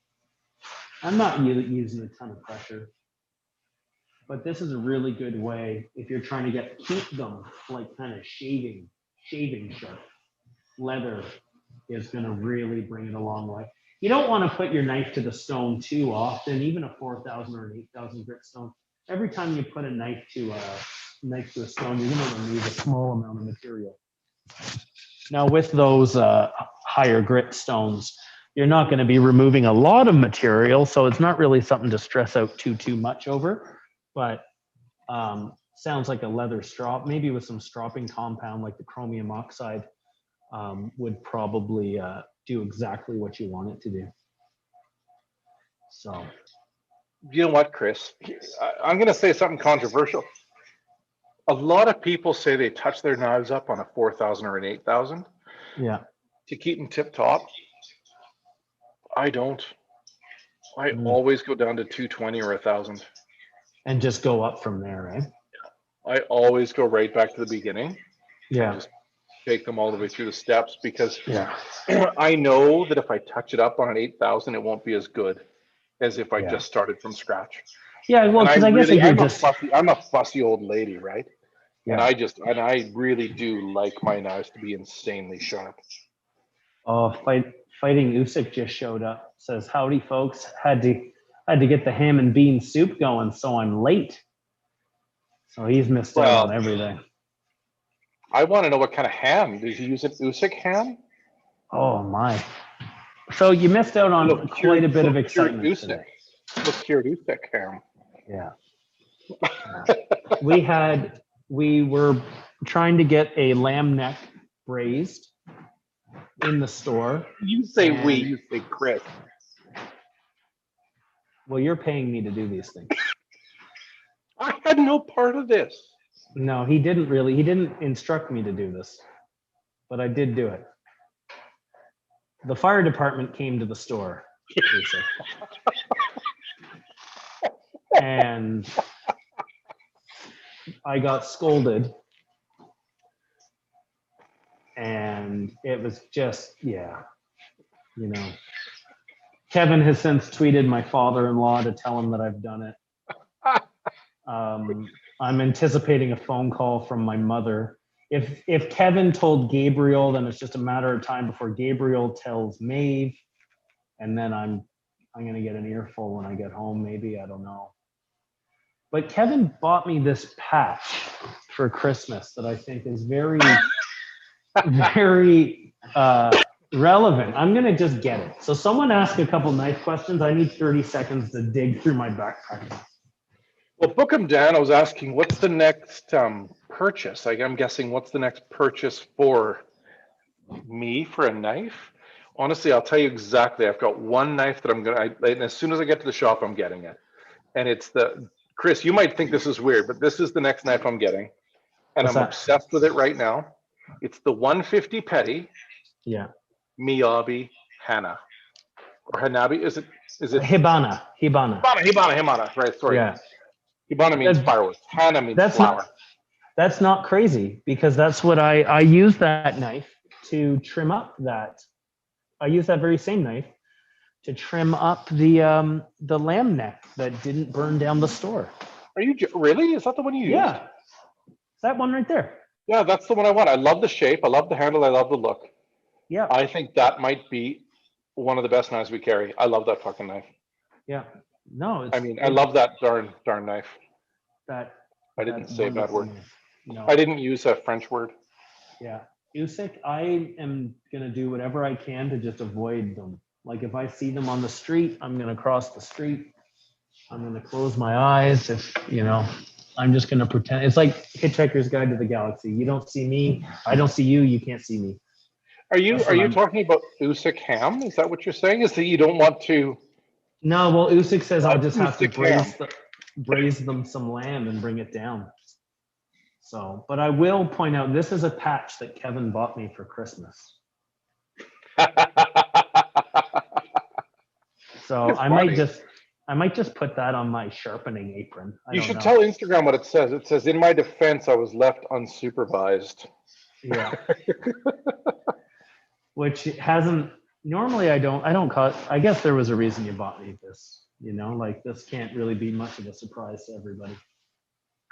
I'm not using a ton of pressure. But this is a really good way if you're trying to keep them like kind of shaving sharp. Leather is going to really bring it a long way. You don't want to put your knife to the stone too often, even a 4,000 or an 8,000 grit stone. Every time you put a knife to a stone, you're going to remove a small amount of material. Now with those higher grit stones, you're not going to be removing a lot of material, so it's not really something to stress out too much over. But sounds like a leather strop, maybe with some stropping compound like the chromium oxide, would probably do exactly what you want it to do. So, You know what, Chris? I'm going to say something controversial. A lot of people say they touch their knives up on a 4,000 or an 8,000. yeah. To keep them tip top. I don't. I always go down to 220 or 1,000. And just go up from there, right? I always go right back to the beginning. Yeah. Just take them all the way through the steps because Yeah. I know that if I touch it up on an 8,000, it won't be as good as if I Yeah. just started from scratch. Yeah, well, because I guess if you're I'm a fussy old lady, right? Yeah. And I really do like my knives to be insanely sharp. Oh, fighting Usyk just showed up. Says, howdy, folks. Had to get the ham and bean soup going, so I'm late. So he's missed out on everything. I want to know what kind of ham. Did you use an Usyk ham? Oh my! So you missed out on quite a bit of excitement today. Look cured Usyk ham. Yeah. We were trying to get a lamb neck braised in the store. You say we, you say Chris. Well, you're paying me to do these things. I had no part of this. No, he didn't instruct me to do this, but I did do it. The fire department came to the store, and I got scolded, and it was just, Kevin has since tweeted my father-in-law to tell him that I've done it. I'm anticipating a phone call from my mother. If Kevin told Gabriel, then it's just a matter of time before Gabriel tells Maeve, and then I'm gonna get an earful when I get home. Maybe, I don't know. But Kevin bought me this patch for Christmas that I think is very, very relevant. I'm gonna just get it. So someone ask a couple knife questions. I need 30 seconds to dig through my backpack. Well, book him down. I was asking, what's the next purchase? I'm guessing what's the next purchase for me for a knife? Honestly, I'll tell you exactly. I've got one knife that and as soon as I get to the shop, I'm getting it. And it's Chris, you might think this is weird, but this is the next knife I'm getting. And I'm obsessed with it right now. It's the 150 Petty. Yeah. Miyabi Hana. Or Hanabi, is it? Hibana. Right, sorry. Yeah. Hibana means firewood. Hana means flower. That's not crazy, because that's what I use that knife to trim up that. I use that very same knife to trim up the lamb neck that didn't burn down the store. Are you really? Is that the one you used? Yeah. That one right there. Yeah, that's the one I want. I love the shape. I love the handle. I love the look. Yeah. I think that might be one of the best knives we carry. I love that fucking knife. Yeah. No. I love that darn knife. I didn't say a bad word. No. I didn't use a French word. Yeah. Usyk, I am going to do whatever I can to just avoid them. Like if I see them on the street, I'm going to cross the street. I'm going to close my eyes. I'm just going to pretend. It's like Hitchhiker's Guide to the Galaxy. You don't see me. I don't see you. You can't see me. Are you talking about Usyk ham? Is that what you're saying? Is that you don't want to? No, well, Usyk says I'll just have to braise them some lamb and bring it down. So, but I will point out, this is a patch that Kevin bought me for Christmas. So I might just put that on my sharpening apron. You should tell Instagram what it says. It says, "In my defense, I was left unsupervised." Yeah. Which hasn't, normally I don't call, I guess there was a reason you bought me this, like this can't really be much of a surprise to everybody.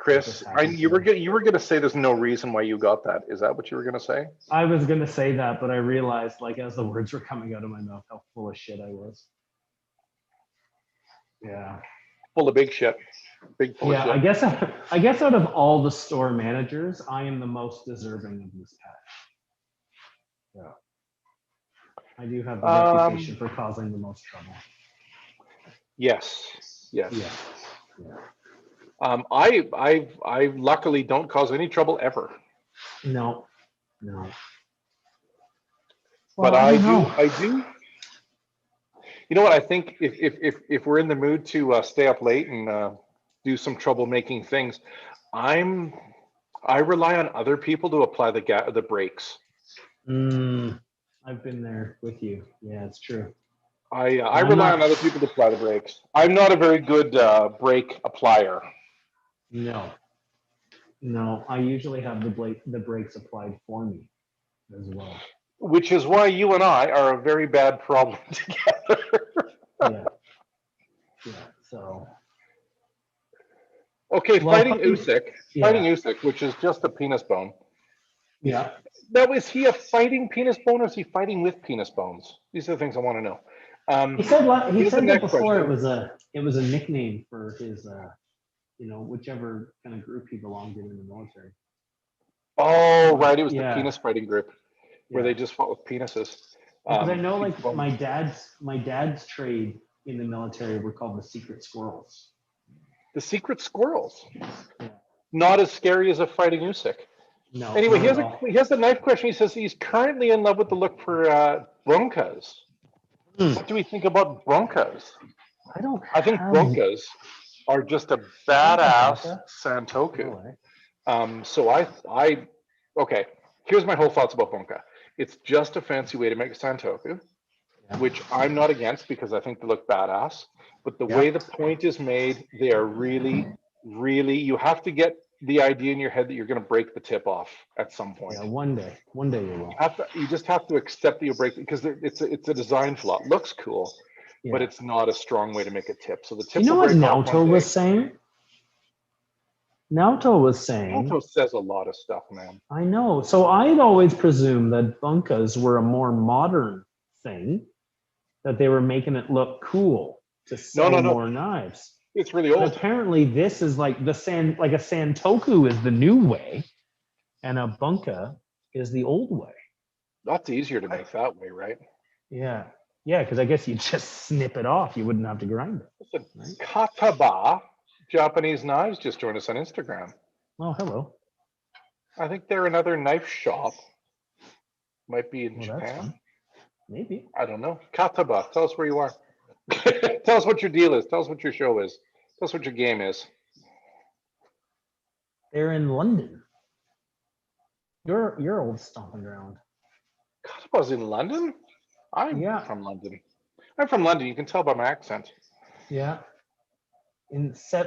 Chris, you were gonna say there's no reason why you got that. Is that what you were gonna say? I was gonna say that, but I realized, like, as the words were coming out of my mouth, how full of shit I was. Yeah. Full of big shit. Big full of Yeah, shit. I guess out of all the store managers, I am the most deserving of this pet. Yeah. I do have the reputation for causing the most trouble. Yes. Yes. Yeah. Yeah. I luckily don't cause any trouble ever. No. No. But Well, I know. do. You know what? I think if we're in the mood to stay up late and do some troublemaking things, I rely on other people to apply the brakes. I've been there with you. Yeah, it's true. I rely on other people to apply the brakes. I'm not a very good brake applier. No. No, I usually have the brakes applied for me as well. Which is why you and I are a very bad problem together. Yeah. Yeah. So. Okay, fighting Usyk, which is just a penis bone. Yeah. Now, is he a fighting penis bone, or is he fighting with penis bones? These are the things I want to know. He said that before question. it was a nickname for his whichever kind of group he belonged in the military. Oh, right, it was the penis fighting group where they just fought with penises. Because I know, like, my dad's trade in the military were called the secret squirrels. The secret squirrels. Yeah. Not as scary as a fighting Usyk. No. Anyway, he has a knife question. He says he's currently in love with the look for broncas. What do we think about broncas? I think broncas are just a badass Santoku. Okay, here's my whole thoughts about bronca. It's just a fancy way to make a Santoku, which I'm not against because I think they look badass. But the way the point is made, they are really, really, you have to get the idea in your head that you're going to break the tip off at some point. Yeah, one day you will. You just have to accept that you'll break it because it's a design flaw. It looks cool, but it's not a strong way to make a tip. So the tip. You know what Naoto was saying? Naoto says a lot of stuff, man. I know. So I'd always presumed that bunkas were a more modern thing, that they were making it look cool to sell more knives. It's really old. But apparently this is like a Santoku is the new way and a bunka is the old way. That's easier to make that way, right? Yeah. Yeah, because I guess you just snip it off. You wouldn't have to grind it. Listen, right? Kataba Japanese Knives just joined us on Instagram. Oh, hello. I think they're another knife shop. Might be in Japan. Maybe. I don't know. Kataba, tell us where you are. Tell us what your deal is. Tell us what your show is. Tell us what your game is. They're in London. Your old stomping ground. Kataba's in London? I'm from London. I'm from London. You can tell by my accent. Yeah.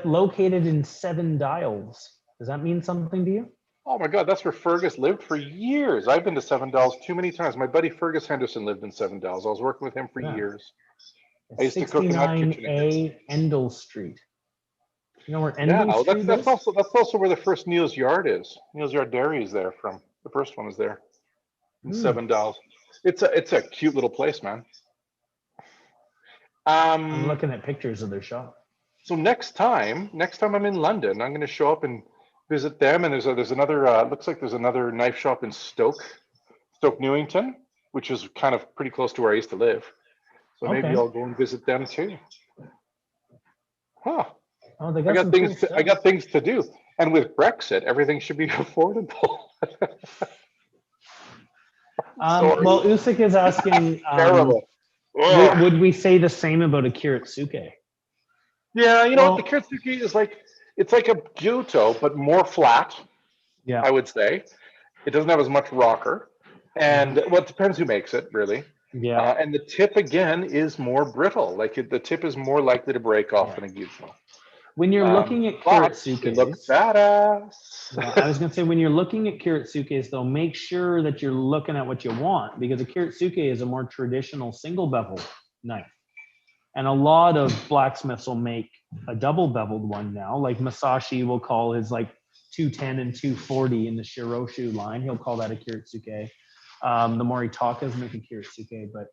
Located in 7 Dials. Does that mean something to you? Oh my God, that's where Fergus lived for years. I've been to 7 Dials too many times. My buddy Fergus Henderson lived in 7 Dials. I was working with him for years. I used to cook in that kitchen. 69A Endell Street. You know where Endell Street is? That's also where the first Neil's Yard is. Neil's Yard Dairy is there from. The first one is there in 7 Dials. It's a cute little place, man. I'm looking at pictures of their shop. So next time I'm in London, I'm going to show up and visit them. And there's another looks like there's another knife shop in Stoke Newington, which is kind of pretty close to where I used to live. So maybe I'll go and visit them too. Huh. Oh, they got I got things to do. And with Brexit, everything should be affordable. Well, Usyk is asking, terrible. Would we say the same about a Kiritsuke? Yeah, you know what? The Kiritsuke is it's like a Gyuto, but more flat. Yeah, I would say. It doesn't have as much rocker. And it depends who makes it, really. Yeah. And the tip, again, is more brittle. The tip is more likely to break off than a Gyuto. When you're looking at Kiritsuke, it looks badass. I was going to say, when you're looking at Kiritsukes, though, make sure that you're looking at what you want, because a Kiritsuke is a more traditional single bevel knife. And a lot of blacksmiths will make a double beveled one now. Like Masashi will call his like 210 and 240 in the Shiroshu line. He'll call that a Kiritsuke. The Moritakas make a Kiritsuke, but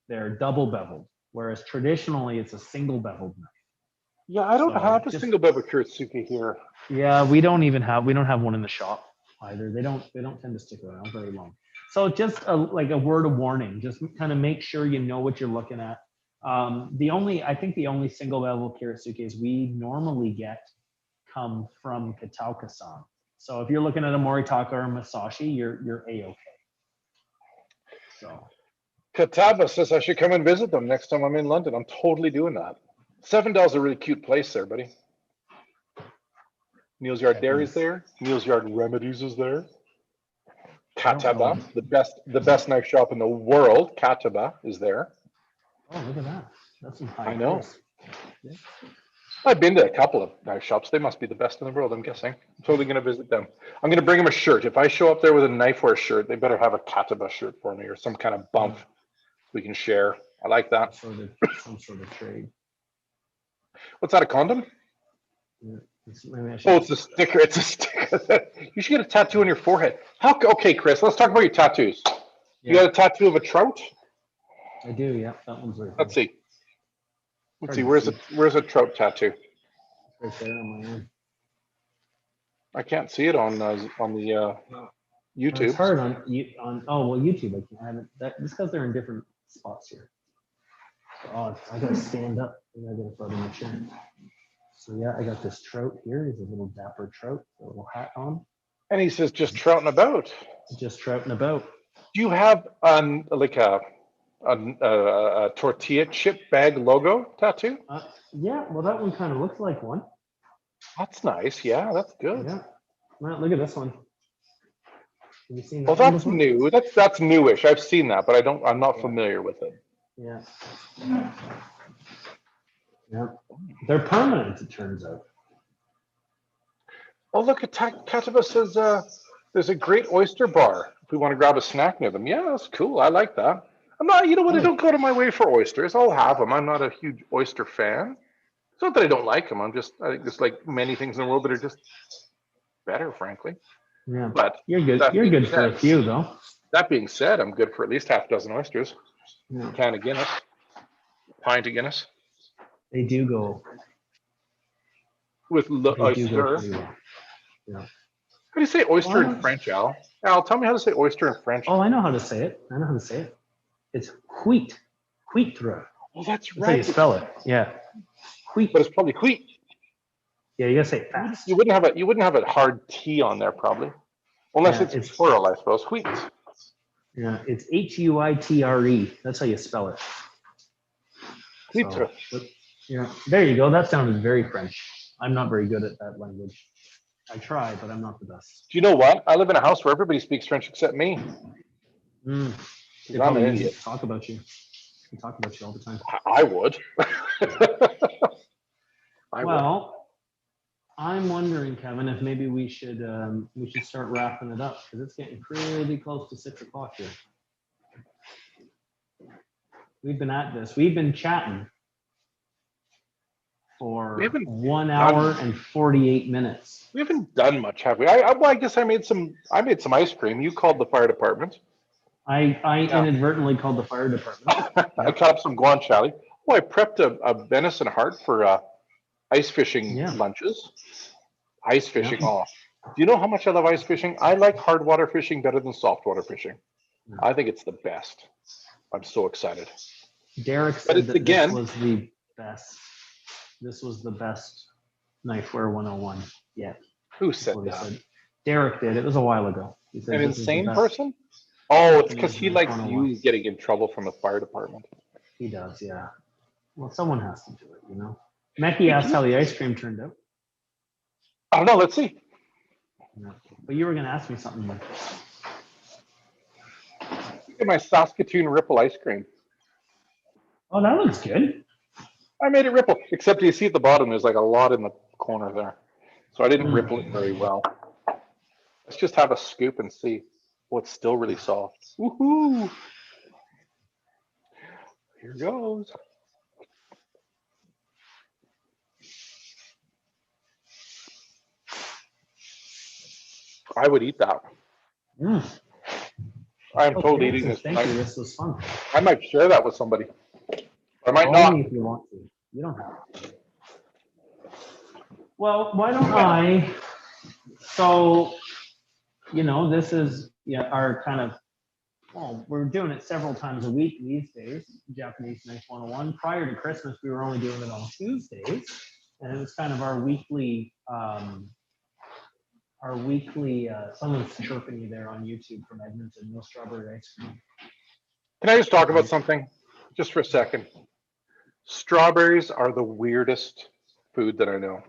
they're double beveled, whereas traditionally it's a single beveled knife. Yeah, I don't So have a just- single bevel Kiritsuke here. Yeah, we don't have one in the shop either. They don't tend to stick around very long. So just like a word of warning, just kind of make sure you know what you're looking at. I think the only single bevel Kiritsuke's we normally get come from Katauka-san. So if you're looking at a Moritaka or a Masashi, you're A-okay. So Kataba says I should come and visit them next time I'm in London. I'm totally doing that. Sevendale's a really cute place there, buddy. Neil's Yard Dairy's there. Neil's Yard Remedies is there. Kataba, the best knife shop in the world. Kataba is there. oh, look at that. That's some high I know. price. Yeah. I've been to a couple of knife shops. They must be the best in the world, I'm guessing. I'm totally going to visit them. I'm going to bring them a shirt. If I show up there with a Knifewear shirt, they better have a Kataba shirt for me or some kind of bump we can share. I like that. Some sort of trade. What's that, a condom? Yeah. Maybe I should- Oh, it's a sticker. It's a sticker. You should get a tattoo on your forehead. Okay, Chris, let's talk about your tattoos. You Yeah, got a tattoo of a trout? I do. Yeah, that one's right. Let's there. see. Let's Hard see. to Where's a trout tattoo? Right there on my arm. I can't see it on the It's YouTube. hard on YouTube. I haven't. Just because they're in different spots here. So, I gotta stand up and I gotta throw it in the chair. So yeah, I got this trout here. He's a little dapper trout, a little hat on, And he says just trouting about. just trouting about. Do you have like a tortilla chip bag logo tattoo? Yeah, well, that one kind of looks like one. That's nice. Yeah, that's good. Yeah. Well, look at this one. Have you seen that Well, one that's before? new. That's newish. I've seen that, but I'm not familiar with it. Yeah. Yeah. They're permanent, it turns out. Oh, look, Kataba says there's a great oyster bar if we want to grab a snack near them. Yeah, that's cool. I like that. I'm not, you know what? I don't go to my way for oysters. I'll have them. I'm not a huge oyster fan. It's not that I don't like them. I think there's like many things in the world that are just better, frankly. Yeah. But You're good. that You're being good for a said- few though. That being said, I'm good for at least half a dozen oysters. Yeah. Can of Guinness, pint of Guinness They do go. with They do go oyster. pretty well. Yeah. How do you say oyster Well, in French, Al? Al, tell me how to say oyster in French. Oh, I know how to say it. It's wheat. Huître. Oh, that's That's how you right. spell it. Yeah. Wheat. But it's probably wheat. Yeah, you gotta say it fast. You wouldn't have a hard T on there, probably, unless Yeah, it's it's- plural, I suppose. Wheat. Yeah, it's Huitre. That's how you spell it. Huître. But, yeah, there you go. That sounded very French. I'm not very good at that language. I try, but I'm not the best. Do you know what? I live in a house where everybody speaks French except me. Mm. They I'm probably an use it idiot. to talk about you. They talk about you all the time. I would. I would. Well, I'm wondering, Kevin, if maybe we should start wrapping it up because it's getting pretty close to 6 o'clock here. We've been at this. We've been chatting for We haven't 1 hour and 48 minutes. We haven't done much, have we? Well, I guess I made some ice cream. You called the fire department. I Yeah. inadvertently called the fire department. I cut up some guanciale. Oh, I prepped a venison heart for ice fishing Yeah. lunches. Ice fishing. Yeah. Oh, do you know how much I love ice fishing? I like hard water fishing better than soft water fishing. Yeah. I think it's the best. I'm so excited. Derek But said it's that again- this was the best. This was the best Knifewear 101 yet. Who That's said what he that? said. Derek did. It was a while ago. He said An this is the insane best. person? Oh, it's He because is he the likes 101. you getting in trouble from the fire department. He does, yeah. Well, someone has to do it, you know. Mackie asked how the ice cream turned out. I don't know. Let's see. Yeah. But you were going to ask me something. Like, Look at my Saskatoon Ripple ice cream. oh, that looks good. I made it ripple, except you see at the bottom, there's like a lot in the corner there. So I didn't Hmm. ripple it very well. Let's just have a scoop and see. Oh, it's still really soft. Woohoo! Here goes. I would eat that. Mm. I'm Oh, totally eating Francis, this. thank you. This was fun. I might share that with somebody. I might Only not. if you want to. You don't have to. Well, why don't I? So, this is our kind of. Well, we're doing it several times a week these days. Japanese Knife 101. Prior to Christmas, we were only doing it on Tuesdays, and it was kind of our weekly. Someone's chirping you there on YouTube from Edmonton. No strawberry ice cream. Can I just talk about something? Just for a second. Strawberries are the weirdest food that I know.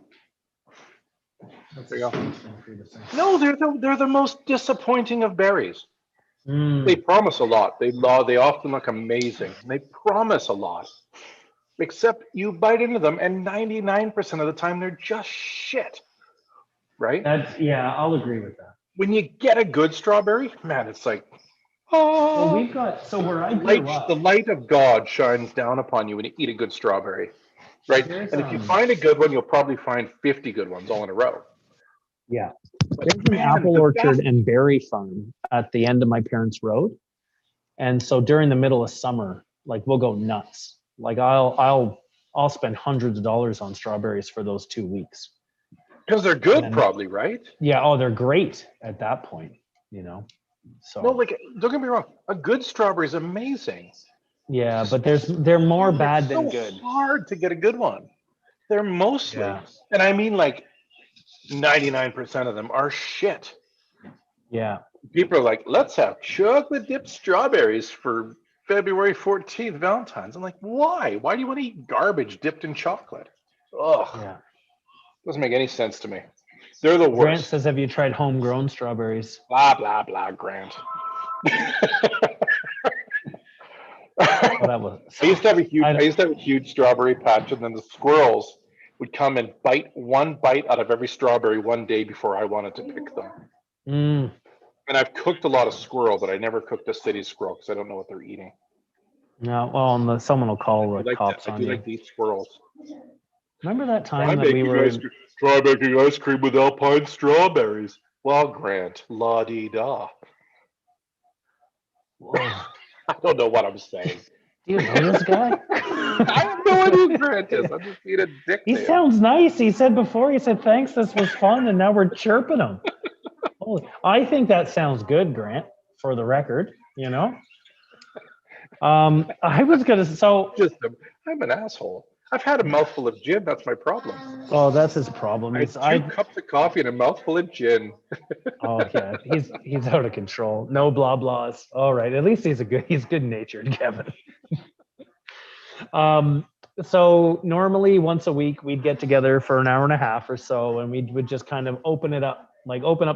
That's There a you go. strange thing for you to say. No, they're the most disappointing of berries. Mm. They promise a lot. They often look amazing. They promise a lot. Except you bite into them and 99% of the time they're just shit. Right? I'll agree with that. When you get a good strawberry, man, it's like, Well, oh, we've got, so where I grew up, the light of God shines down upon you when you eat a good strawberry. Right? there's, And if you find a good one, you'll probably find 50 good ones all in a row. yeah, But there's an man, apple the orchard best- and berry farm at the end of my parents' road. And so during the middle of summer, like we'll go nuts. Like I'll spend hundreds of dollars on strawberries for those 2 weeks. Because they're good, And- probably, right? Yeah, oh, they're great at that point, So No, like, don't get me wrong. A good strawberry is amazing. yeah, but they're more bad than It's so good. hard to get a good one. They're mostly, Yeah. and I mean like 99% of them are shit. Yeah. People are like, let's have chocolate dipped strawberries for February 14th, Valentine's. I'm like, why? Why do you want to eat garbage dipped in chocolate? Ugh. Yeah. Doesn't make any sense to me. They're the Grant worst. says, have you tried homegrown strawberries? Blah, blah, blah, Grant. Oh, that was, I used to have a huge strawberry patch, and then the squirrels would come and bite one bite out of every strawberry one day before I wanted to pick them. Mm, And I've cooked a lot of squirrel, but I never cooked a city squirrel because I don't know what they're eating. no, well, and someone will call the cops I on do you. like to eat squirrels. Remember that time that we were in, Try making ice cream with alpine strawberries. Well, Grant, la-dee-da. Whoa. I don't know what I'm saying. Do you know this guy? I have no idea who Grant is. I'm just being a dick He to him. sounds nice. He said before, he said, thanks, this was fun, and now we're chirping him. Holy, I think that sounds good, Grant, for the record, I was going to, I'm an asshole. I've had a mouthful of gin. That's my problem. oh, that's his problem. I had 2 cups of coffee and a mouthful of gin. Oh yeah, he's out of control. No blah blahs. All right, at least he's good natured, Kevin. So normally once a week we'd get together for an hour and a half or so, and we would just kind of open up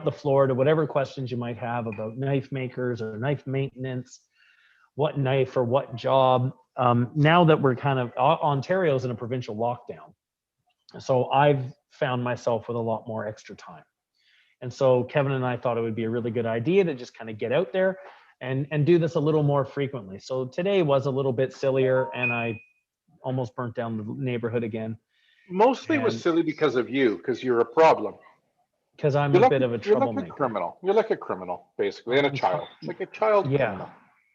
the floor to whatever questions you might have about knife makers or knife maintenance, what knife or what job. Now that we're kind of Ontario's in a provincial lockdown, so I've found myself with a lot more extra time. And so Kevin and I thought it would be a really good idea to just kind of get out there and do this a little more frequently. So today was a little bit sillier, and I almost burnt down the neighborhood again. Mostly it was silly because of you, because you're a problem. Because I'm a bit of a troublemaker. You're like a criminal. You're like a criminal, basically, and a child. Like a child criminal.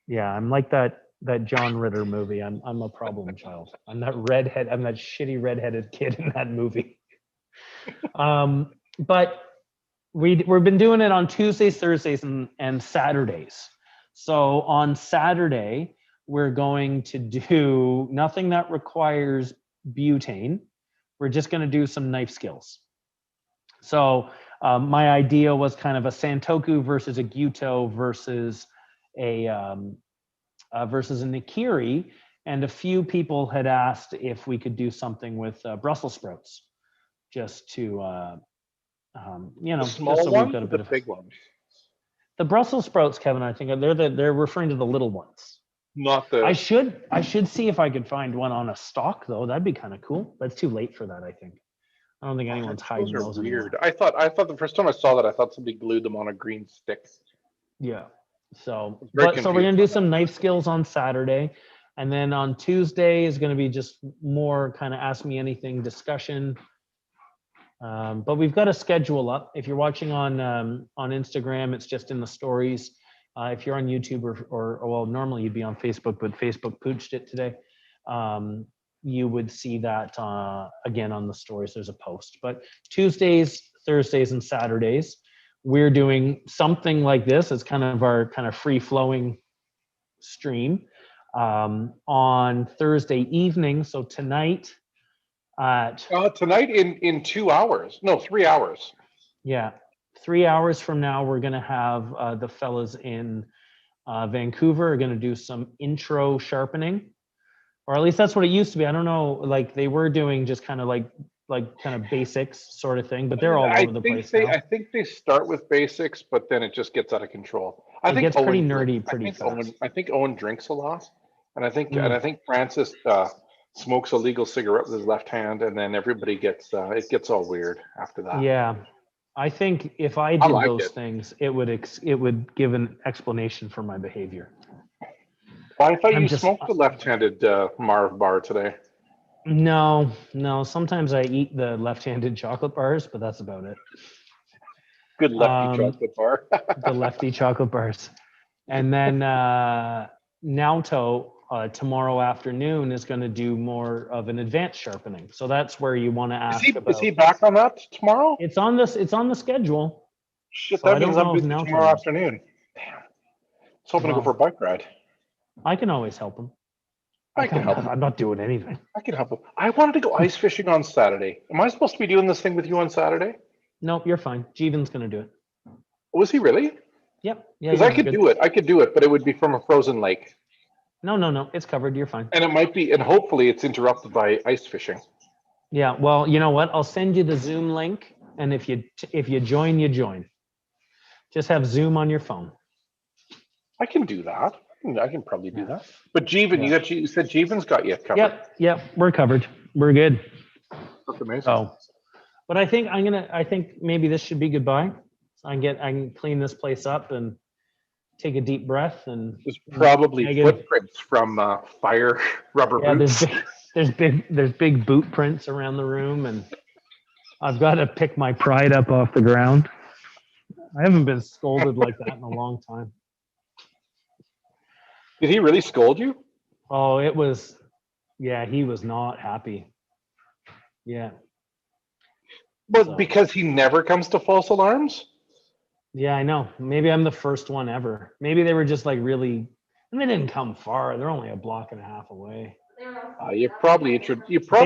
Yeah, I'm like that John Ritter movie. I'm a problem child. I'm that shitty redheaded kid in that movie. But we've been doing it on Tuesdays, Thursdays, and Saturdays. So on Saturday, we're going to do nothing that requires butane. We're just going to do some knife skills. So my idea was kind of a Santoku versus a Gyuto versus a Nikiri, and a few people had asked if we could do something with Brussels sprouts, just to The small just so ones we've got a or bit the of big ones? the Brussels sprouts, Kevin. I think they're referring to the little ones. Not the. I should see if I could find one on a stalk though. That'd be kind of cool. But it's too late for that, I think. I don't think anyone's hiding Those are those weird. anymore. I thought the first time I saw that, I thought somebody glued them on a green stick. Yeah. So, Very we're confused. gonna do some knife skills on Saturday, and then on Tuesday is gonna be just more kind of ask me anything discussion. But we've got a schedule up. If you're watching on Instagram, it's just in the stories. If you're on YouTube or well, normally you'd be on Facebook, but Facebook pooched it today. You would see that again on the stories. There's a post. But Tuesdays, Thursdays, and Saturdays, we're doing something like this. It's kind of our kind of free flowing stream on Thursday evening. So tonight at tonight in 2 hours. No, 3 hours. yeah, 3 hours from now, we're going to have the fellas in Vancouver are going to do some intro sharpening, or at least that's what it used to be. I don't know, like they were doing just kind of like kind of basics sort of thing, but they're all over the place now. I think they start with basics, but then it just gets out of control. It gets pretty nerdy pretty fast. I think Owen drinks a lot, and I think Francis smokes a legal cigarette with his left hand, and then everybody gets it gets all weird after that. Yeah, I think if I did those things, it would give an explanation for my behavior. Well, I thought you smoked the left-handed Marv bar today. No. Sometimes I eat the left-handed chocolate bars, but that's about it. Good lefty chocolate bar. The lefty chocolate bars. And then Nauto tomorrow afternoon is going to do more of an advanced sharpening. So that's where you want to ask about. Is he back on that tomorrow? It's on the schedule. Shit, that means I'm busy tomorrow afternoon. Damn. I was hoping to go for a bike ride. I can always help him. I can help him. I'm not doing anything. I can help him. I wanted to go ice fishing on Saturday. Am I supposed to be doing this thing with you on Saturday? Nope, you're fine. Jeevan's going to do it. Was he really? Yep. Yeah. Because I could do it. I could do it, but it would be from a frozen lake. No. It's covered. You're fine. And it might be, and hopefully it's interrupted by ice fishing. Yeah. Well, you know what? I'll send you the Zoom link, and if you join, you join. Just have Zoom on your phone. I can do that. I can probably do that. But Jeevan, you said Jeevan's got you covered. Yep. We're covered. We're good. That's amazing. So, but I think maybe this should be goodbye. So I can clean this place up and take a deep breath. And there's probably footprints from fire rubber boots. There's big boot prints around the room, and I've got to pick my pride up off the ground. I haven't been scolded like that in a long time. Did he really scold you? Oh, he was not happy. Yeah. Well, because he never comes to false alarms? Yeah, I know. Maybe I'm the first one ever. Maybe they were just like really, and they didn't come far. They're only a block and a half away. They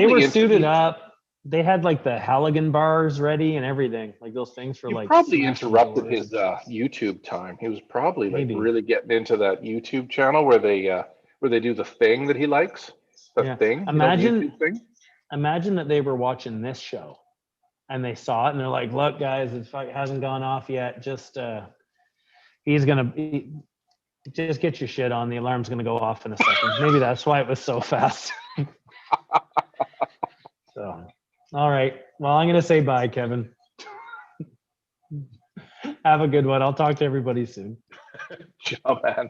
were suited up. They had like the Halligan bars ready and everything, like those things for like. Probably interrupted his YouTube time. He was probably like really getting into that YouTube channel where they do the thing that he likes. Thing. Imagine that they were watching this show, and they saw it, and they're like, "Look, guys, it hasn't gone off yet. Just just get your shit on. The alarm's gonna go off in a second." Maybe that's why it was so fast. So. All right. Well, I'm going to say bye, Kevin. Have a good one. I'll talk to everybody soon. Ciao, man.